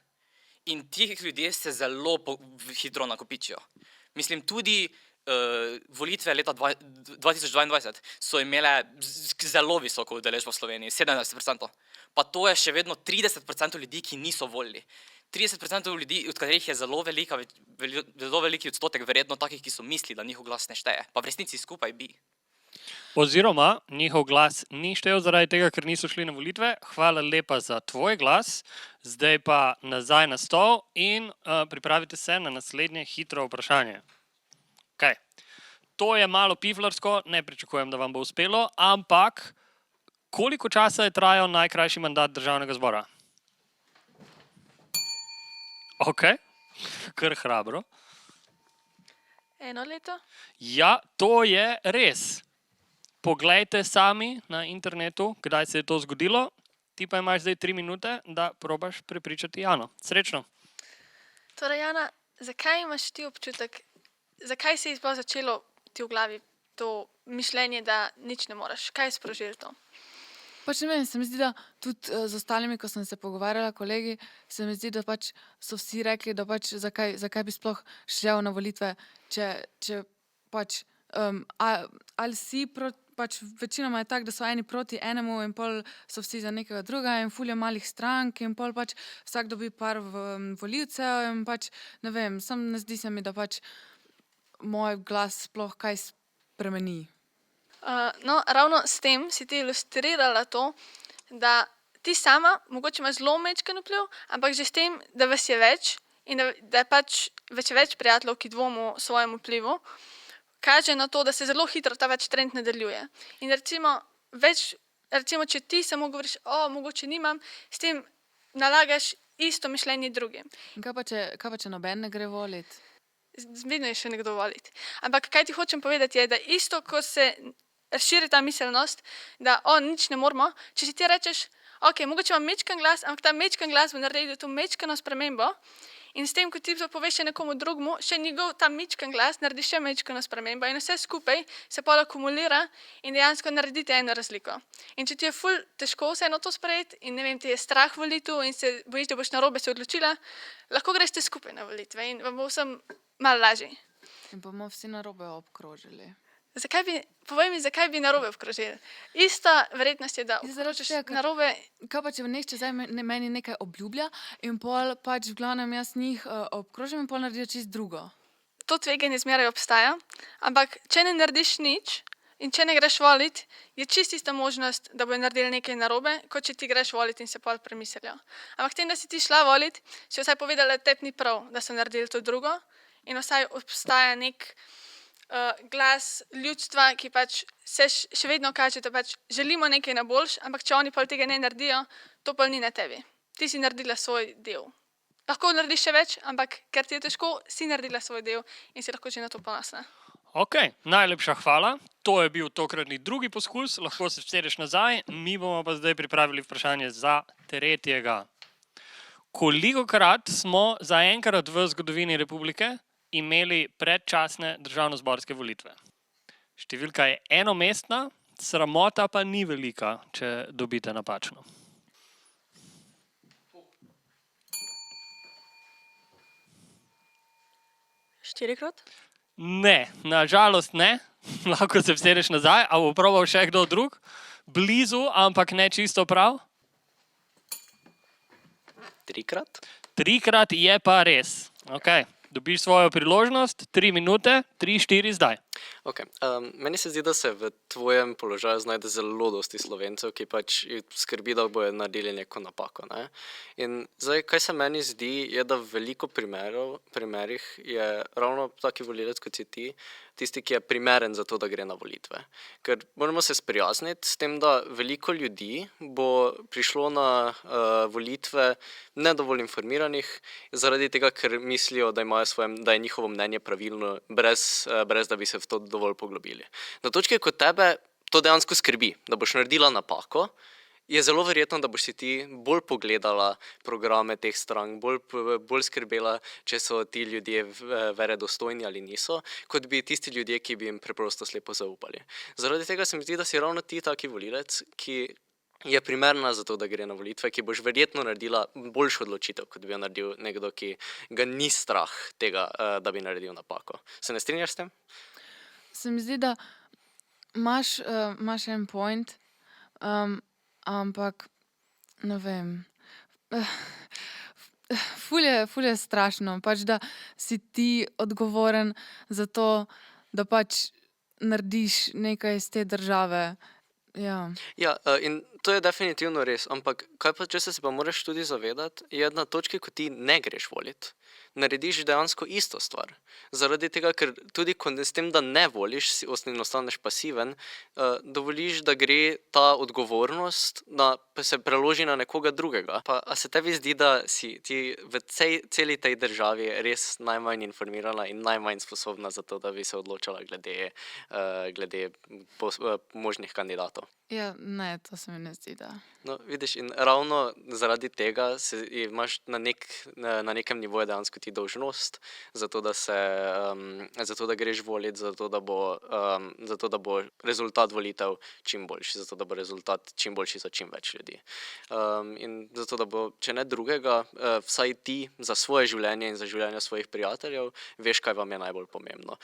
In ti ljudje se zelo hitro nakopičijo. Mislim, tudi volitve leta 2022 so imele zelo visoko udeležbo v Sloveniji, 70%. Pa to je še vedno 30% ljudi, ki niso volili. 30% ljudi, od katerih je zelo veliki odstotek verjetno takih, ki so mislili, da njihov glas ne šteje. Pa v resnici skupaj bi. Oziroma, njihov glas ni štel zaradi tega, ker niso šli na volitve. Hvala lepa za tvoj glas. Zdaj pa nazaj na stol in pripravite se na naslednje hitro vprašanje. Okay. To je malo piflarsko, ne pričakujem, da vam bo uspelo, ampak koliko časa je trajal najkrajši mandat državnega zbora? Ok, kar hrabro. 1 leto? Ja, to je res. Poglejte sami na internetu, kdaj se je to zgodilo. Ti pa imaš zdaj 3 minute, da probaš prepričati Jano. Srečno. Torej, Jana, zakaj imaš ti občutek, zakaj se je sploh začelo ti v glavi to mišljenje, da nič ne moreš? Kaj je sprožilo to? Pač ne vem, se mi zdi, da tudi z ostalimi, ko sem se pogovarjala, kolegi, se mi zdi, da pač so vsi rekli, da pač zakaj bi sploh šel na volitve, če pač ali si pač večinoma je tako, da so eni proti enemu in pol so vsi za nekega druga in ful je malih strank in pol pač vsak dobi par volivcev in pač ne vem, ne zdi se mi, da pač moj glas sploh kaj spremeni. No, ravno s tem si ti ilustrirala to, da ti sama mogoče imaš zelo majčken vpliv, ampak že s tem, da vas je več in da je pač več prijateljev, ki dvomijo o svojem vplivu, kaže na to, da se zelo hitro ta več trend nadaljuje. In recimo, če ti samo govoriš, mogoče nimam, s tem nalagaš isto mišljenje drugim. In kaj pa, če noben ne gre volit? Vedno je še nekdo voliti. Ampak kaj ti hočem povedati je, da isto, ko se razširi ta miselnost, da nič ne moramo, če si ti rečeš, ok, mogoče imam majčken glas, ampak ta majčken glas bo naredil to majčkeno spremembo in s tem, ko ti to poveš še nekomu drugemu, še njegov ta majčken glas naredi še majčkeno spremembo in vse skupaj se pol akumulira in dejansko naredite eno razliko. In če ti je ful težko vseeno to sprejeti in ne vem, ti je strah volitev in se bojiš, da boš narobe se odločila, lahko greste skupaj na volitve in vam bo vsem malo lažje. In bomo vsi narobe obkrožili. Povej mi, zakaj bi narobe obkrožili? Ista verjetnost je, da Zaradi obkrožiš tega, ker- narobe. Kaj pa, če nekče zdaj meni nekaj obljublja in pol pač v glavnem jaz njih obkrožim in pol naredijo čist drugo. To tveganje zmeraj obstaja, ampak če ne narediš nič in če ne greš volit, je čist ista možnost, da bojo naredili nekaj narobe, kot če ti greš volit in se pol premislijo. Ampak tem, da si ti šla volit, si vsaj povedala, da tebi ni prav, da so naredili to drugo in vsaj obstaja nek glas ljudstva, ki pač se še vedno kaže, da pač želimo nekaj na boljš, ampak če oni pol tega ne naredijo, to pol ni na tebi. Ti si naredila svoj del. Lahko narediš še več, ampak ker ti je težko, si naredila svoj del in si lahko že na to ponosna. Ok, najlepša hvala. To je bil tokratni drugi poskus, lahko se vsedeš nazaj, mi bomo pa zdaj pripravili vprašanje za tretjega. Kolikokrat smo zaenkrat v zgodovini republike imeli predčasne državnozborske volitve? Številka je enomestna, sramota pa ni velika, če dobite napačno. Štirikrat? Ne, nažalost ne. Lahko se vsedeš nazaj, a bo probal še kdo drug? Blizu, ampak ne čisto prav. Trikrat? Trikrat je pa res. Ok, dobiš svojo priložnost, 3 minute, 3-4 zdaj. Okay. Meni se zdi, da se v tvojem položaju znajde zelo dosti Slovencev, ki pač jih skrbi, da bojo naredili neko napako. Ne? In zdaj, kaj se meni zdi, je, da v veliko primerih je ravno taki volivec kot si ti, tisti, ki je primeren za to, da gre na volitve. Ker moramo se sprijazniti s tem, da veliko ljudi bo prišlo na volitve nedovolj informiranih, zaradi tega, ker mislijo, da je njihovo mnenje pravilno, brez da bi se v to dovolj poglobili. Na točki, ko tebe to dejansko skrbi, da boš naredila napako, je zelo verjetno, da boš si ti bolj pogledala programe teh strank, bolj skrbela, če so ti ljudje verodostojni ali niso, kot bi tisti ljudje, ki bi jim preprosto slepo zaupali. Zaradi tega se mi zdi, da si ravno ti taki volivec, ki je primerna za to, da gre na volitve, ki boš verjetno naredila boljšo odločitev, kot bi jo naredil nekdo, ki ga ni strah tega, da bi naredil napako. Se ne strinjaš s tem? Se mi zdi, da imaš en point, ampak ne vem. Ful je strašno, pač da si ti odgovoren za to, da pač narediš nekaj iz te države. Ja. Ja, in to je definitivno res, ampak kaj pa, če se pa moraš tudi zavedati, je na točki, ko ti ne greš volit, narediš dejansko isto stvar. Zaradi tega, ker tudi s tem, da ne voliš in ostaneš pasiven, dovoliš, da gre ta odgovornost, pa se preloži na nekoga drugega. Pa a se tebi zdi, da si ti v celi tej državi res najmanj informirana in najmanj sposobna za to, da bi se odločala glede možnih kandidatov? Ja, ne, to se mi ne zdi, da. No, vidiš, in ravno zaradi tega imaš na nekem nivoju dejansko ti dolžnost, zato da greš volit, zato da bo rezultat volitev čim boljši, zato da bo rezultat čim boljši za čim več ljudi. In zato da bo, če ne drugega, vsaj ti za svoje življenje in za življenje svojih prijateljev veš, kaj vam je najbolj pomembno.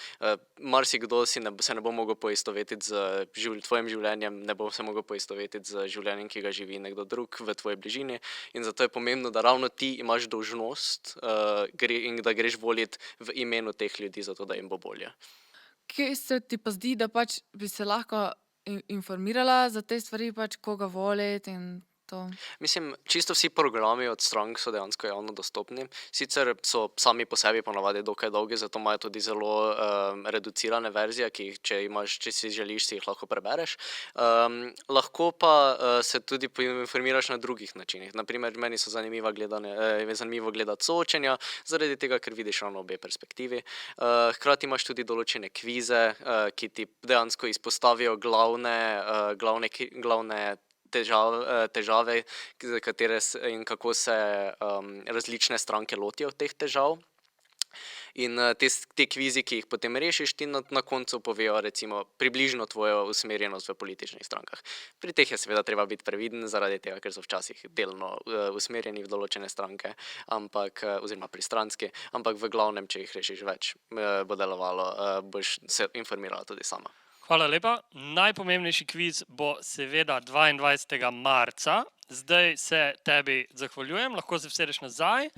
Marsikdo se ne bo mogel poistovetiti z tvojim življenjem, ne bo se mogel poistovetiti z življenjem, ki ga živi nekdo drug v tvoji bližini, in zato je pomembno, da ravno ti imaš dolžnost in da greš volit v imenu teh ljudi, zato da jim bo bolje. Kje se ti pa zdi, da pač bi se lahko informirala za te stvari, pač koga voliti in to? Mislim, čisto vsi programi od strank so dejansko javno dostopni. Sicer so sami po sebi ponavadi dokaj dolgi, zato imajo tudi zelo reducirane verzije, ki jih, če si želiš, si jih lahko prebereš. Lahko pa se tudi informiraš na drugih načinih. Naprimer, meni so zanimivo gledati soočenja, zaradi tega, ker vidiš ravno obe perspektivi. Hkrati imaš tudi določene kvize, ki ti dejansko izpostavijo glavne težave, in kako se različne stranke lotijo teh težav. In te kvizi, ki jih potem rešiš, ti na koncu povejo recimo približno tvojo usmerjenost v političnih strankah. Pri teh je seveda treba biti previden, zaradi tega, ker so včasih delno usmerjeni v določene stranke, oziroma pristranski, ampak v glavnem, če jih rešiš več, bo delovalo, boš se informirala tudi sama. Hvala lepa. Najpomembnejši kviz bo seveda 22. marca. Zdaj se tebi zahvaljujem, lahko se usedeš nazaj.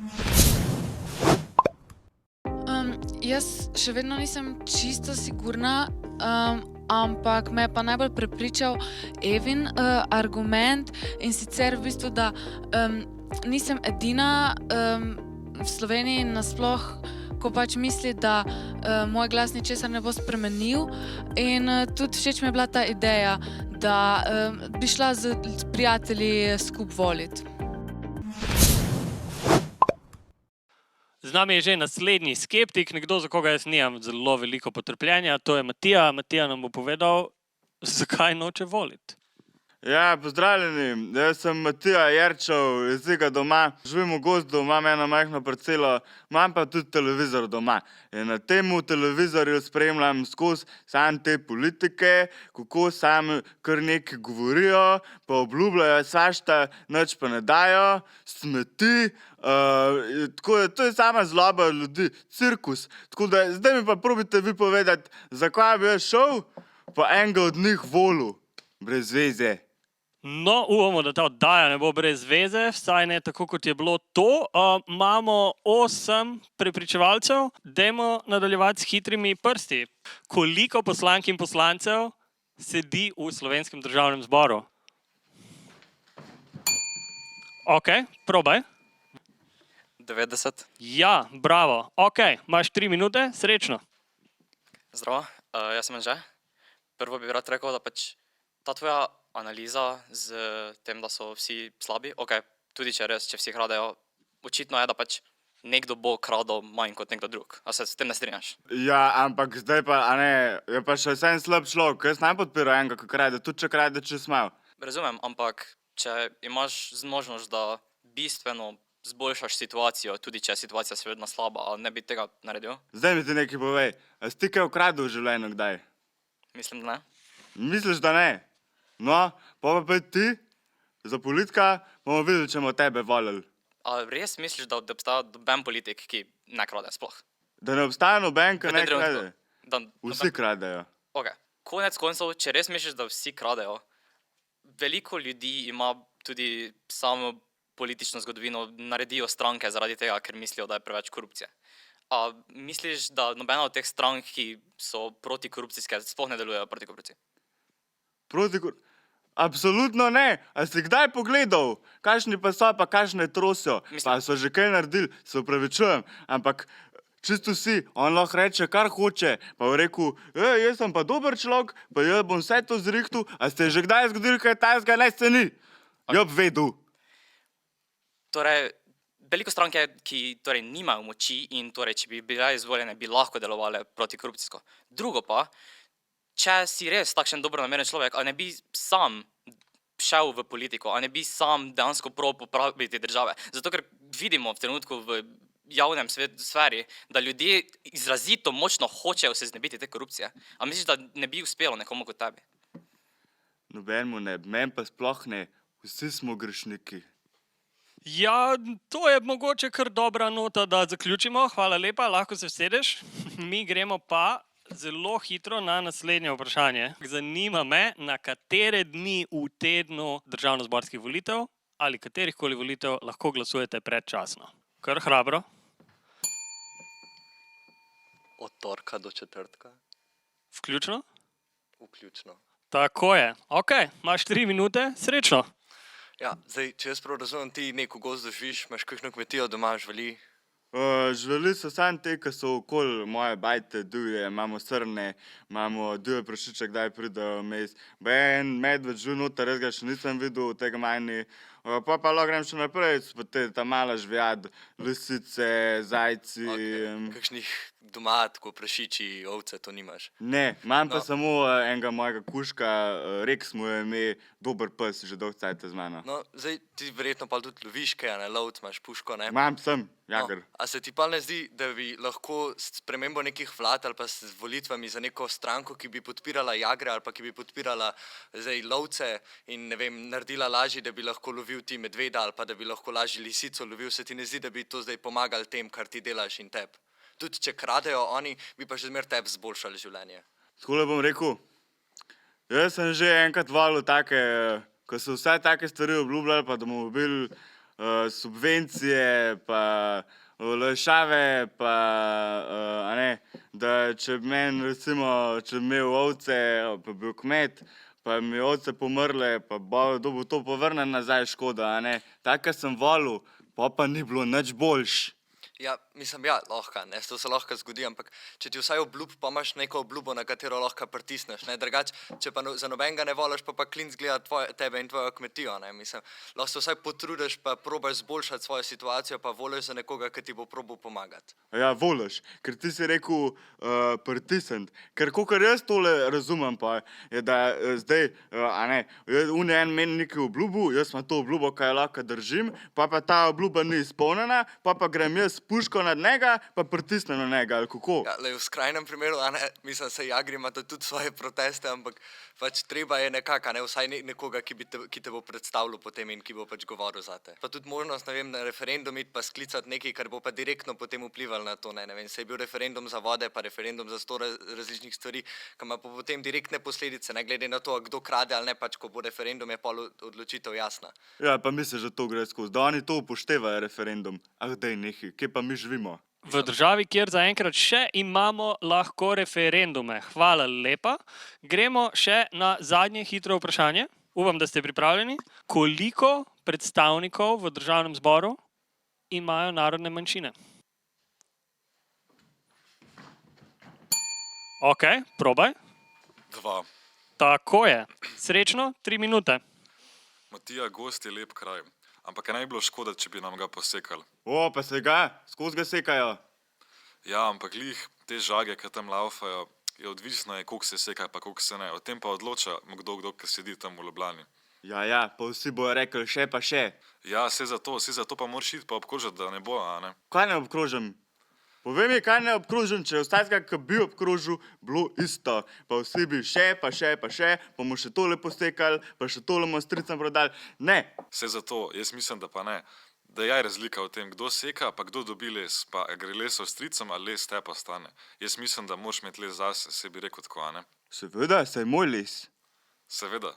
Jaz še vedno nisem čisto sigurna, ampak me je pa najbolj prepričal Evin argument, in sicer v bistvu, da nisem edina v Sloveniji nasploh, ko pač misli, da moj glas ničesar ne bo spremenil, in tudi všeč mi je bila ta ideja, da bi šla z prijatelji skup voliti. Z nami je že naslednji skeptik, nekdo, za koga jaz nimam zelo veliko potrpljenja, to je Matija. Matija nam bo povedal, zakaj noče voliti. Ja, pozdravljeni, jaz sem Matija Jerčev iz tega doma. Živim v gozdu, imam eno majhno parcelo, imam pa tudi televizor doma. In na temu televizorju spremljam skozi samo te politike, kako sami kar nekaj govorijo, pa obljubljajo svašta, nič pa ne dajo, smeti. Tako da to je sama zloba ljudi, cirkus. Tako da zdaj mi pa probite vi povedati, zakaj bi jaz šel, pa enega od njih volil, brez veze. No, upamo, da ta oddaja ne bo brez veze, vsaj ne tako, kot je bilo to. Imamo 8 prepričevalcev, dajmo nadaljevati s hitrimi prsti. Koliko poslank in poslancev sedi v Slovenskem državnem zboru? Ok, probaj. 90. Ja, bravo. Ok, imaš 3 minute, srečno. Zdravo, jaz sem Anže. Prvo bi rad rekel, da pač ta tvoja analiza z tem, da so vsi slabi, ok, tudi če res, če vsi kradejo, očitno je, da pač nekdo bo kradel manj kot nekdo drug. A se s tem ne strinjaš? Ja, ampak zdaj pa, a ne, je pa še vsem slab človek, jaz ne podpiram enega, ki krade, tudi če krade, če smal. Razumem, ampak če imaš možnost, da bistveno zboljšaš situacijo, tudi če je situacija seveda slaba, a ne bi tega naredil? Zdaj mi ti nekaj povej, a si ti kaj ukradel v življenju kdaj? Mislim, da ne. Misliš, da ne? No, pa ti, za politika, bomo videli, če bomo tebe volili. A res misliš, da obstaja noben politik, ki ne krade sploh? Da ne obstaja noben, ki ne krade? Vsi Noben... kradejo. Ok, konec koncev, če res misliš, da vsi kradejo, veliko ljudi ima tudi samo politično zgodovino, naredijo stranke zaradi tega, ker mislijo, da je preveč korupcije. A misliš, da nobena od teh strank, ki so protikorupcijske, sploh ne delujejo proti korupciji? Absolutno ne. A si kdaj pogledal, kakšni pa so, pa kakšne trosijo? Pa so že kaj naredili, se upravičujem, ampak čisto vsi, on lahko reče, kar hoče, pa bo rekel, jaz sem pa dober človek, pa jaz bom vse to zrihtal, a ste že kdaj zgodili kaj tajskega? Ne, se ni. Job vedu. Torej, veliko stranke, ki torej nimajo moči in torej, če bi bile izvoljene, bi lahko delovale protikorupcijsko. Drugo pa, če si res takšen dobronameren človek, a ne bi sam šel v politiko, a ne bi sam dejansko probal popraviti države. Zato, ker vidimo v trenutku v javnem sferi, da ljudje izrazito močno hočejo se znebiti te korupcije. A misliš, da ne bi uspelo nekomu kot tebi? Nobenemu ne, meni pa sploh ne. Vsi smo grešniki. Ja, to je mogoče kar dobra nota, da zaključimo. Hvala lepa, lahko se usedeš. Mi gremo pa zelo hitro na naslednje vprašanje. Zanima me, na katere dni v tednu državnozborskih volitev ali katerihkoli volitev lahko glasujete predčasno. Kar hrabro. Od torka do četrtka. Vključno? Vključno. Tako je. Ok, imaš 3 minute, srečno. Ja, zdaj, če jaz prav razumem, ti neko gozdo živiš, imaš kakšno kmetijo doma, živali? Živali so samo te, ki so okoli moje bajte, divje, imamo srne, imamo divje prašiče, kdaj pridejo mes. En medved živi noter, res ga še nisem videl, tega manj. Pa lahko grem še naprej, so pa te ta mala žvijad, lisice, zajci. Kakšnih doma, tako prašiči, ovce, to nimaš? Ne, imam pa samo enega mojega kužka, Rex mu je ime, dober pes, že dolgo cajta z mano. No, zdaj ti verjetno pa tudi loviš kaj, ne, lovc, imaš puško, ne? Imam sem, jager. No, a se ti pa ne zdi, da bi lahko s spremembo nekih vlad ali pa s volitvami za neko stranko, ki bi podpirala jagre ali pa ki bi podpirala zdaj lovce in ne vem, naredila lažje, da bi lahko lovil ti medveda ali pa da bi lahko lažje lisico lovil, se ti ne zdi, da bi to zdaj pomagali tem, kar ti delaš in tebi? Tudi če kradejo oni, bi pa še zmer tebi zboljšali življenje. Takole bom rekel, Jaz sem že enkrat volil take, ko so vse take stvari obljubljali, pa da bomo dobili subvencije, pa olajšave, pa a ne, da če bi meni recimo, če bi imel ovce, pa bil kmet, pa mi ovce pomrle, pa bo to povrnjen nazaj škoda, a ne. Tako sem volil, pa ni bilo nič boljš. Ja, mislim, ja, lahko, ne, to se lahko zgodi, ampak če ti vsaj obljub, pa imaš neko obljubo, na katero lahko pritisneš, ne, drugače, če pa za nobenega ne voliš, pa klinc gleda tebe in tvojo kmetijo, ne, mislim, lahko se vsaj potrudiš, pa probaš zboljšati svojo situacijo, pa voliš za nekoga, ki ti bo probal pomagati. Ja, voliš, ker ti si rekel pritisniti, ker kakor jaz tole razumem pa, je da zdaj, a ne, en meni nekaj obljubil, jaz imam to obljubo, kaj lahko držim, pa ta obljuba ni izpolnjena, pa grem jaz puško nad njega, pa pritisnem na njega, ali kako? Ja, v skrajnem primeru, a ne, mislim, se Jagri ima tudi svoje proteste, ampak pač treba je nekako, ne, vsaj nekoga, ki te bo predstavljal potem in ki bo pač govoril zate. Pa tudi možnost, ne vem, na referendum iti pa sklicati nekaj, kar bo pa direktno potem vplivalo na to, ne vem, se je bil referendum za vode, pa referendum za 100 različnih stvari, ki ima pa potem direktne posledice, ne glede na to, kdo krade ali ne, pač ko bo referendum, je pol odločitev jasna. Ja, pa misliš, da to gre skozi, da oni to upoštevajo referendum. Daj nekaj, kje pa mi živimo? V državi, kjer zaenkrat še imamo lahko referendume. Hvala lepa. Gremo še na zadnje hitro vprašanje. Upam, da ste pripravljeni. Koliko predstavnikov v državnem zboru imajo narodne manjšine? Ok, probaj. 2. Tako je. Srečno, 3 minute. Matija, Gozd je lep kraj. Ampak ne bi bilo škoda, če bi nam ga posekali. Pa se ga, skozi ga sekajo. Ja, ampak glih te žage, ki tam laufajo, je odvisno, koliko se seka, pa koliko se ne. O tem pa odloča kdo, ki sedi tam v Ljubljani. Ja, pa vsi bojo rekli še pa še. Ja, vse zato pa moraš iti pa obkrožiti, da ne bo, a ne? Kaj ne obkrožim? Povej mi, kaj ne obkrožim, če je vsakega, ki bi obkrožil, bilo isto. Pa vsi bi še, pa še, pa mu še tole posekali, pa še tole mu stricam prodali. Ne. Vse zato, jaz mislim, da pa ne. Da je razlika v tem, kdo seka, pa kdo dobi les, pa gre les stricam, ali les tepa stane. Jaz mislim, da moraš imeti les zase, se bi rekel tako, a ne? Seveda, saj moj les. Seveda.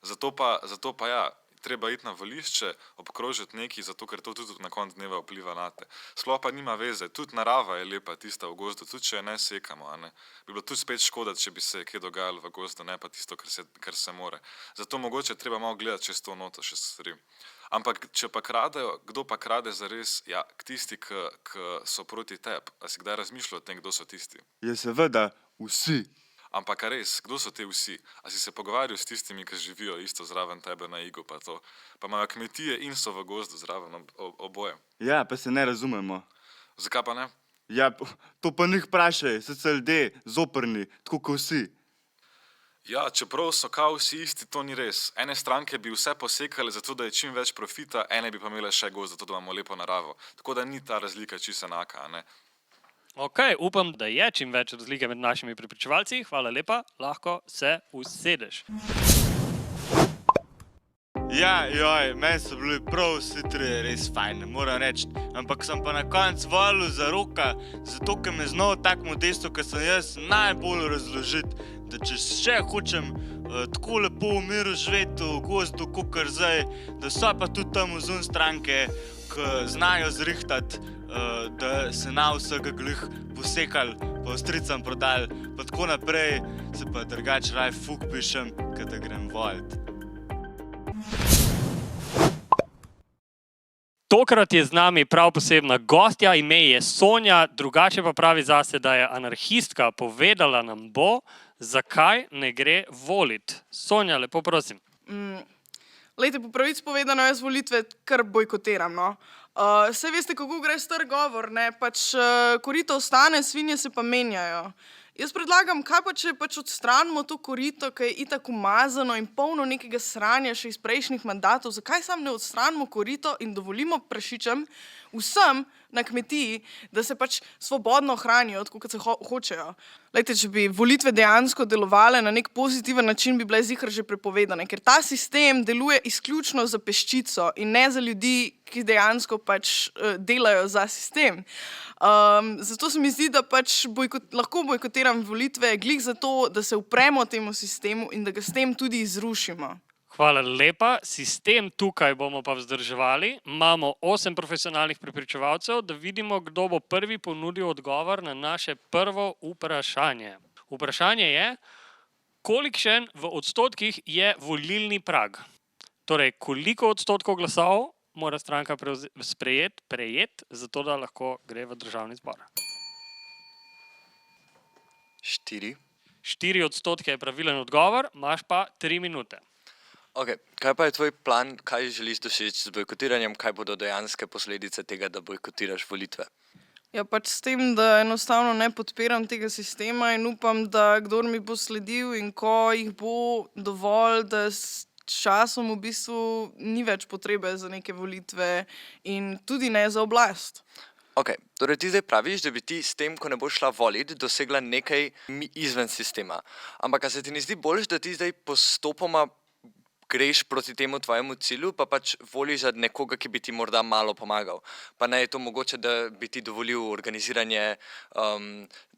Zato pa ja, treba iti na volišče, obkrožiti nekaj, zato ker to tudi na koncu dneva vpliva na te. Sploh pa nima veze, tudi narava je lepa tista v gozdu, tudi če je ne sekamo, a ne. Bi bilo tudi spet škoda, če bi se kaj dogajalo v gozdu, ne pa tisto, kar se more. Zato mogoče treba malo gledati čez to noto še stvari. Ampak če pa kradejo, kdo pa krade zares, ja, tisti, ki so proti tebi. A si kdaj razmišljal o tem, kdo so tisti? Je seveda, vsi. Ampak a res, kdo so te vsi? A si se pogovarjal s tistimi, ki živijo isto zraven tebe na Igu pa to? Pa imajo kmetije in so v gozdu zraven oboje. Ja, pa se ne razumemo. Zakaj pa ne? Ja, to pa njih vprašaj, so se ljudje zoprni, tako kot vsi. Ja, čeprav so kao vsi isti, to ni res. Ene stranke bi vse posekale, zato da je čim več profita, ene bi pa imele še gozd, zato da imamo lepo naravo. Tako da ni ta razlika čisto enaka, a ne? Ok, upam, da je čim več razlike med našimi prepričevalci. Hvala lepa, lahko se usedeš. Ja, joj, meni so bili prav vsi trije res fajn, moram reči. Ampak sem pa na koncu volil za Roka, zato ker me znal tak modesto, ker sem jaz najbolj razložiti, da če še hočem tako lepo v miru živeti v gozdu, kakor zdaj, da so pa tudi tam vzun stranke, ki znajo zrihtati, da se na vsega glih posekali, pa ostricam prodali, pa tako naprej, se pa drugače raj fuk pišem, kad da grem volit. Tokrat je z nami prav posebna gostja, ime je Sonja, drugače pa pravi zase, da je anarhistka. Povedala nam bo, zakaj ne gre volit. Sonja, lepo prosim. Lejte, po pravici povedano, jaz volitve kar bojkotiram, no. Saj veste, kako gre star govor, ne, pač korito ostane, svinje se pa menjajo. Jaz predlagam, kaj pa če pač odstranimo to korito, ki je itak umazano in polno nekega sranja še iz prejšnjih mandatov, zakaj sam ne odstranimo korito in dovolimo prašičem, vsem na kmetiji, da se pač svobodno hranijo, tako kot se hočejo. Lejte, če bi volitve dejansko delovale na nek pozitiven način, bi bile ziher že prepovedane, ker ta sistem deluje izključno za peščico in ne za ljudi, ki dejansko pač delajo za sistem. Zato se mi zdi, da pač lahko bojkotiram volitve glih zato, da se upremo temu sistemu in da ga s tem tudi izrušimo. Hvala lepa. Sistem tukaj bomo pa vzdrževali. Imamo 8 profesionalnih prepričevalcev, da vidimo, kdo bo prvi ponudil odgovor na naše prvo vprašanje. Vprašanje je, kolikšen v odstotkih je volilni prag? Torej, koliko odstotkov glasov mora stranka prejeti, zato da lahko gre v državni zbor? 4. 4 odstotke je pravilen odgovor, imaš pa 3 minute. Ok, kaj pa je tvoj plan, kaj želiš doseči z bojkotiranjem, kaj bodo dejanske posledice tega, da bojkotiraš volitve? Ja, pač s tem, da enostavno ne podpiram tega sistema in upam, da kdor mi bo sledil in ko jih bo dovolj, da s časom v bistvu ni več potrebe za neke volitve in tudi ne za oblast. Ok, torej ti zdaj praviš, da bi ti s tem, ko ne boš šla voliti, dosegla nekaj izven sistema. Ampak a se ti ne zdi boljš, da ti zdaj postopoma greš proti temu tvojemu cilju, pa pač voliš za nekoga, ki bi ti morda malo pomagal. Pa ne je to mogoče, da bi ti dovolil organiziranje,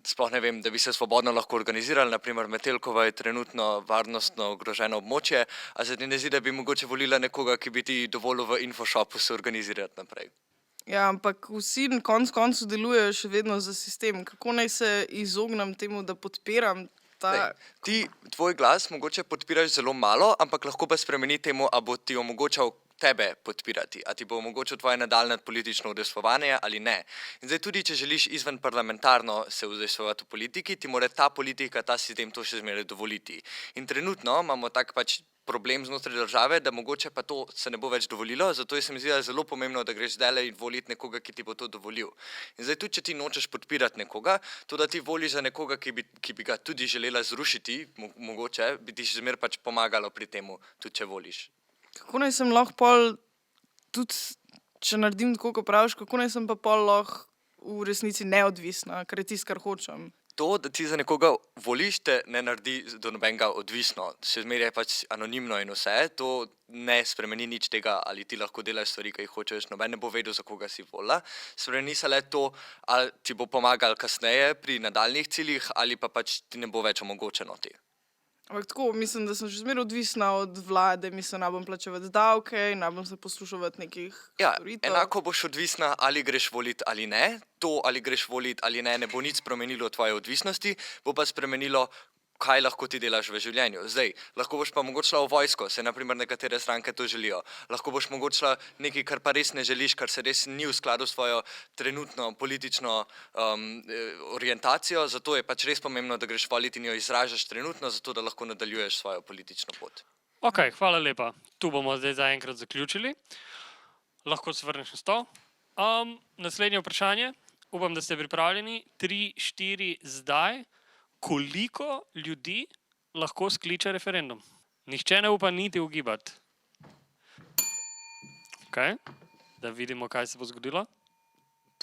sploh ne vem, da bi se svobodno lahko organizirali, naprimer Metelkova je trenutno varnostno ogroženo območje, a se ti ne zdi, da bi mogoče volila nekoga, ki bi ti dovolil v infoshopu se organizirati naprej? Ja, ampak vsi konec koncev delujejo še vedno za sistem. Kako naj se izognem temu, da podpiram Ti tvoj glas mogoče podpiraš zelo malo, ampak lahko pa spremeni temu, a bo ti omogočal tebe podpirati, a ti bo omogočil tvoje nadaljne politično udejstvovanje ali ne. In zdaj tudi, če želiš izven parlamentarno se udejstvovati v politiki, ti mora ta politika, ta sistem to še zmeraj dovoliti. In trenutno imamo tak pač problem znotraj države, da mogoče pa to se ne bo več dovolilo, zato se mi zdi zelo pomembno, da greš zdajle in voliti nekoga, ki ti bo to dovolil. In zdaj tudi, če ti nočeš podpirati nekoga, to, da ti voliš za nekoga, ki bi ga tudi želela zrušiti, mogoče, bi ti še zmeraj pač pomagalo pri temu, tudi če voliš. Kako naj sem lahko pol, tudi če naredim tako, kot praviš, kako naj sem pa pol lahko v resnici neodvisna, ker je tisto, kar hočem? To, da ti za nekoga voliš, te ne naredi do nobenega odvisno. Še zmeraj je pač anonimno in vse, to ne spremeni nič tega, ali ti lahko delaš stvari, ki jih hočeš, noben ne bo vedel, za koga si volila. Spremeni se le to, ali ti bo pomagal kasneje pri nadaljnih ciljih, ali pa pač ti ne bo več omogočeno ti. Ampak tako, mislim, da sem še zmeraj odvisna od vlade, mislim, da bom plačevati davke in da bom se poslušati nekih storitev. Enako boš odvisna, ali greš voliti ali ne. To, ali greš voliti ali ne bo nič spremenilo tvoje odvisnosti, bo pa spremenilo, kaj lahko ti delaš v življenju. Zdaj, lahko boš pa mogoče šla v vojsko, se naprimer nekatere stranke to želijo. Lahko boš mogoče šla nekaj, kar pa res ne želiš, kar se res ni v skladu s tvojo trenutno politično orientacijo, zato je pač res pomembno, da greš voliti in jo izražaš trenutno, zato da lahko nadaljuješ svojo politično pot. Ok, hvala lepa. Tu bomo zdaj zaenkrat zaključili. Lahko se vrneš na stol. Naslednje vprašanje. Upam, da ste pripravljeni. 3, 4, zdaj. Koliko ljudi lahko skliče referendum? Nihče ne upa niti ugibati. Ok, da vidimo, kaj se bo zgodilo.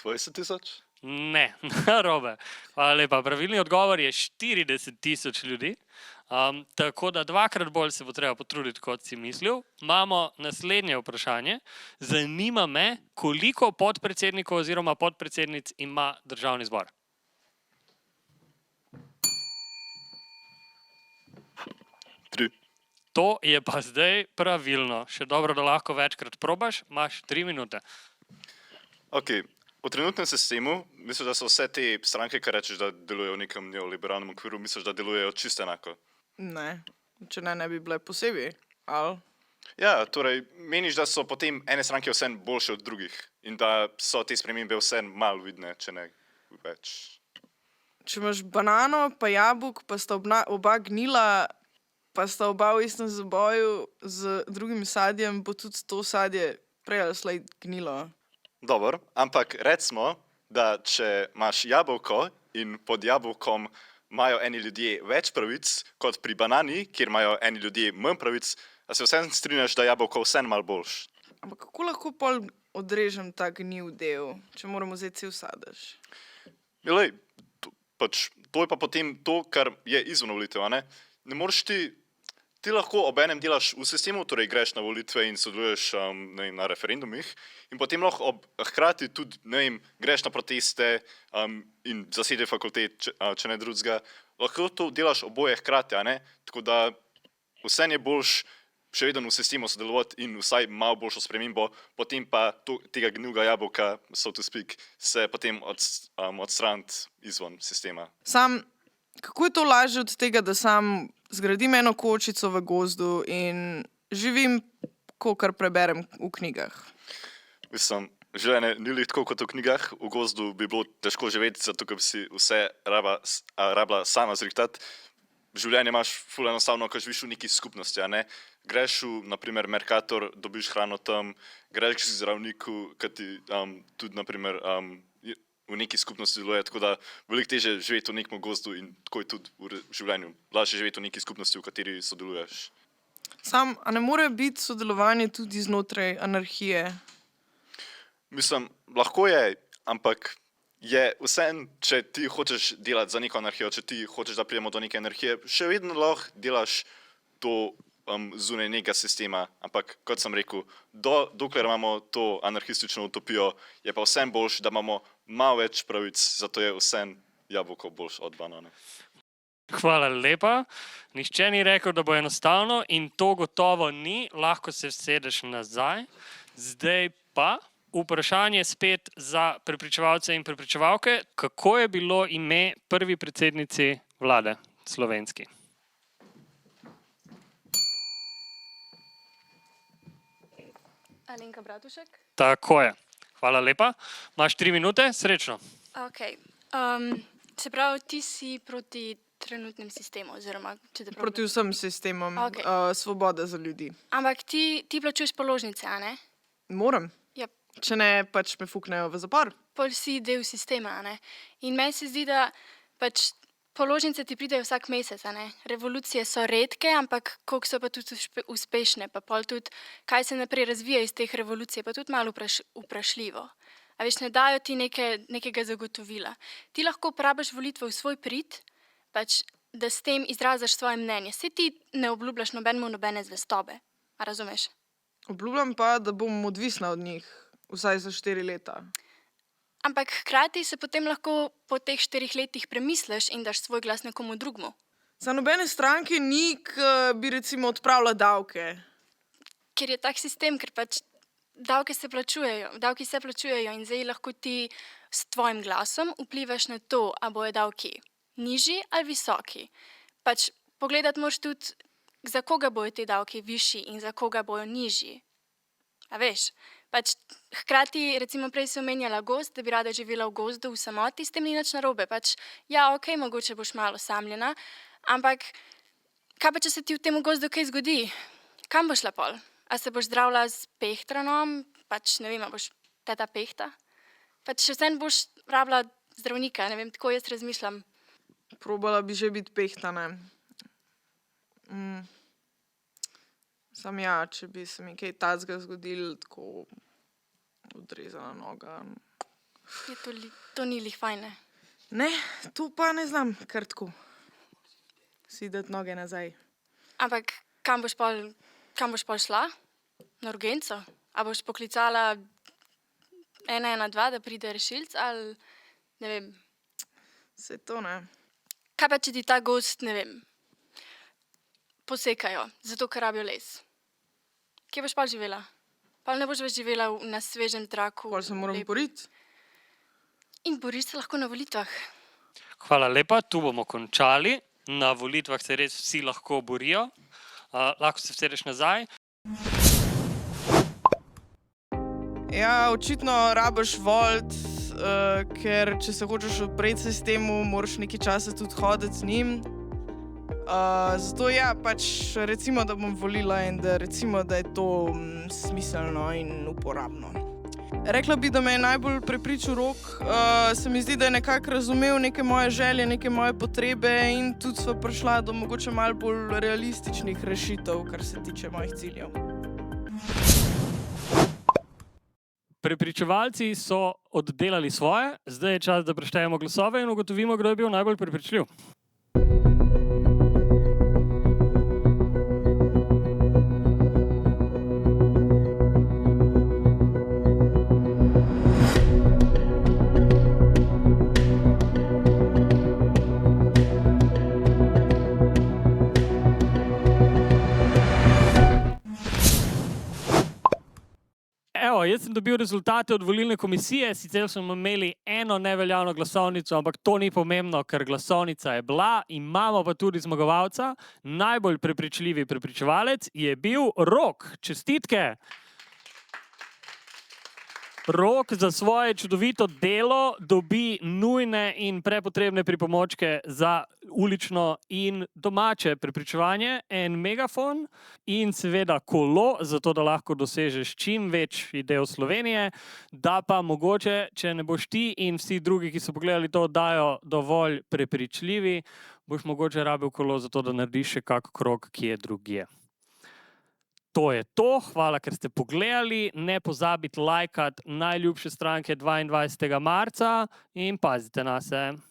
20,000? Ne, narobe. Hvala lepa. Pravilni odgovor je 40,000 ljudi. Tako da 2-krat bolj se bo treba potruditi, kot si mislil. Imamo naslednje vprašanje. Zanima me, koliko podpredsednikov oziroma podpredsednic ima Državni zbor? To je pa zdaj pravilno. Še dobro, da lahko večkrat probaš. Imaš 3 minute. Ok, v trenutnem sistemu, misliš, da so vse te stranke, ki rečeš, da delujejo v nekem neoliberalnem okviru, misliš, da delujejo čisto enako? Ne, če ne bi bile posebej, ali? Ja, torej, meniš, da so potem ene stranke vseeno boljše od drugih in da so te spremembe vseeno malo vidne, če ne več. Če imaš banano pa jabolk, pa sta oba gnila, pa sta oba v istem zaboju z drugim sadjem, bo tudi to sadje prej ali slej gnilo. Dobro, ampak recimo, da če imaš jabolko in pod jabolkom imajo eni ljudje več pravic kot pri banani, kjer imajo eni ljudje manj pravic, a se vseeno strinjaš, da jabolko vseeno malo boljš. Ampak kako lahko pol odrežem ta gnil del, če moramo vzeti cel sadež? Lej, pač to je pa potem to, kar je izven volitev, a ne? Ne moreš ti lahko obenem delaš v sistemu, torej greš na volitve in sodeluješ ne vem, na referendumih in potem lahko hkrati tudi, ne vem, greš na proteste in zasede fakultet, če ne drugega. Lahko to delaš oboje hkrati, a ne? Tako da vseeno je boljš še vedno v sistemu sodelovati in vsaj malo boljšo spremembo, potem pa tega gnilga jabolka, so to speak, se potem odstraniti izven sistema. Sam, kako je to lažje od tega, da sam zgradim eno kočico v gozdu in živim, kakor preberem v knjigah? Mislim, življenje ni tako kot v knjigah, v gozdu bi bilo težko živeti, zato ker bi si vse rabila sama zrihtati. Življenje imaš ful enostavno, ko živiš v neki skupnosti, a ne? Greš v, naprimer, Mercator, dobiš hrano tam, greš k zdravniku, ki ti tudi, naprimer, v neki skupnosti deluje, tako da veliko težje živeti v nekem gozdu in tako je tudi v življenju. Lažje živeti v neki skupnosti, v kateri sodeluješ. Sam, a ne more biti sodelovanje tudi znotraj anarhije? Mislim, lahko je, ampak je vseeno, če ti hočeš delati za neko anarhijo, če ti hočeš, da pridemo do neke anarhije, še vedno lahko delaš to zunaj nekega sistema, ampak kot sem rekel, dokler imamo to anarhistično utopijo, je pa vseeno boljš, da imamo malo več pravic, zato je vseeno jabolko boljš od banane. Hvala lepa. Nihče ni rekel, da bo enostavno in to gotovo ni, lahko se sedeš nazaj. Zdaj pa vprašanje spet za prepričevalce in prepričevalke. Kako je bilo ime prvi predsednici vlade slovenski? Alenka Bratušek. Tako je. Hvala lepa. Imaš 3 minute, srečno. Okay. Se pravi, ti si proti trenutnem sistemu, oziroma proti vsem sistemom, Okay. Svoboda za ljudi. Ampak ti plačuješ položnice, a ne? Moram. Yep. Če ne, pač me fuknejo v zapor. Pol si del sistema, a ne? In meni se zdi, da pač položnice ti pridejo vsak mesec, a ne? Revolucije so redke, ampak koliko so pa tudi uspešne, pa pol tudi, kaj se naprej razvija iz teh revolucij, pa tudi malo vprašljivo. A veš, ne dajo ti nekega zagotovila. Ti lahko uporabiš volitve v svoj prid, pač, da s tem izraziš svoje mnenje. Saj ti ne obljubljaš nobene zvestobe, a razumeš? Obljubljam pa, da bom odvisna od njih, vsaj za 4 leta. Ampak hkrati se potem lahko po teh 4 letih premisliš in daš svoj glas nekomu drugmu. Za nobene stranke ni, ki bi recimo odpravila davke. Ker je tak sistem, ker pač davki se plačujejo in zdaj lahko ti s tvojim glasom vplivaš na to, a bojo davki nižji ali visoki. Pač pogledati moraš tudi, za koga bojo ti davki višji in za koga bojo nižji. A veš? Pač hkrati, recimo prej si omenjala gozd, da bi rada živela v gozdu v samoti, s tem ni nič narobe. Pač, ja, okej, mogoče boš malo osamljena, ampak kaj pa, če se ti v tem gozdu kaj zgodi? Kam boš šla pol? A se boš zdravila s pehtranom? Pač, ne vem, a boš teta pehta? Pač še vseeno boš rabila zdravnika, ne vem, tako jaz razmišljam. Probala bi že biti pehtana. Sam ja, če bi se mi kaj tacga zgodil, tako odrezana noga. To ni lih fajn, ne? Ne, to pa ne znam, kar tako. Si dati noge nazaj. Ampak kam boš pol šla? Na urgenco? A boš poklicala 112, da pride rešilc, ali ne vem? Saj to ne. Kaj pa, če ti ta gozd, ne vem, posekajo, zato ker rabijo les? Kje boš pol živela? Pol ne boš več živela na svežem zraku. Pol se moram boriti. In boriš se lahko na volitvah. Hvala lepa, tu bomo končali. Na volitvah se res vsi lahko borijo. Lahko se vsedeš nazaj. Ja, očitno rabiš voliti, ker če se hočeš upreti sistemu, moraš nekaj časa tudi hoditi z njim. Zato ja, pač recimo, da bom volila in da recimo, da je to smiselno in uporabno. Rekla bi, da me je najbolj prepričal Rok. Se mi zdi, da je nekako razumel neke moje želje, neke moje potrebe in tudi sva prišla do mogoče malo bolj realističnih rešitev, kar se tiče mojih ciljev. Prepričevalci so oddelali svoje, zdaj je čas, da preštejemo glasove in ugotovimo, kdo je bil najbolj prepričljiv. Evo, jaz sem dobil rezultate od volilne komisije, sicer smo imeli eno neveljavno glasovnico, ampak to ni pomembno, ker glasovnica je bila, imamo pa tudi zmagovalca. Najbolj prepričljivi prepričevalec je bil Rok. Čestitke! Rok za svoje čudovito delo dobi nujne in prepotrebne pripomočke za ulično in domače prepričevanje, en megafon in seveda kolo, zato da lahko dosežeš čim večji del Slovenije, da pa mogoče, če ne boš ti in vsi drugi, ki so pogledali to oddajo, dovolj prepričljivi, boš mogoče rabil kolo za to, da narediš še kak krog, ki je drugje. To je to, hvala, ker ste pogledali, ne pozabite lajkati najljubše stranke 22. marca in pazite na se.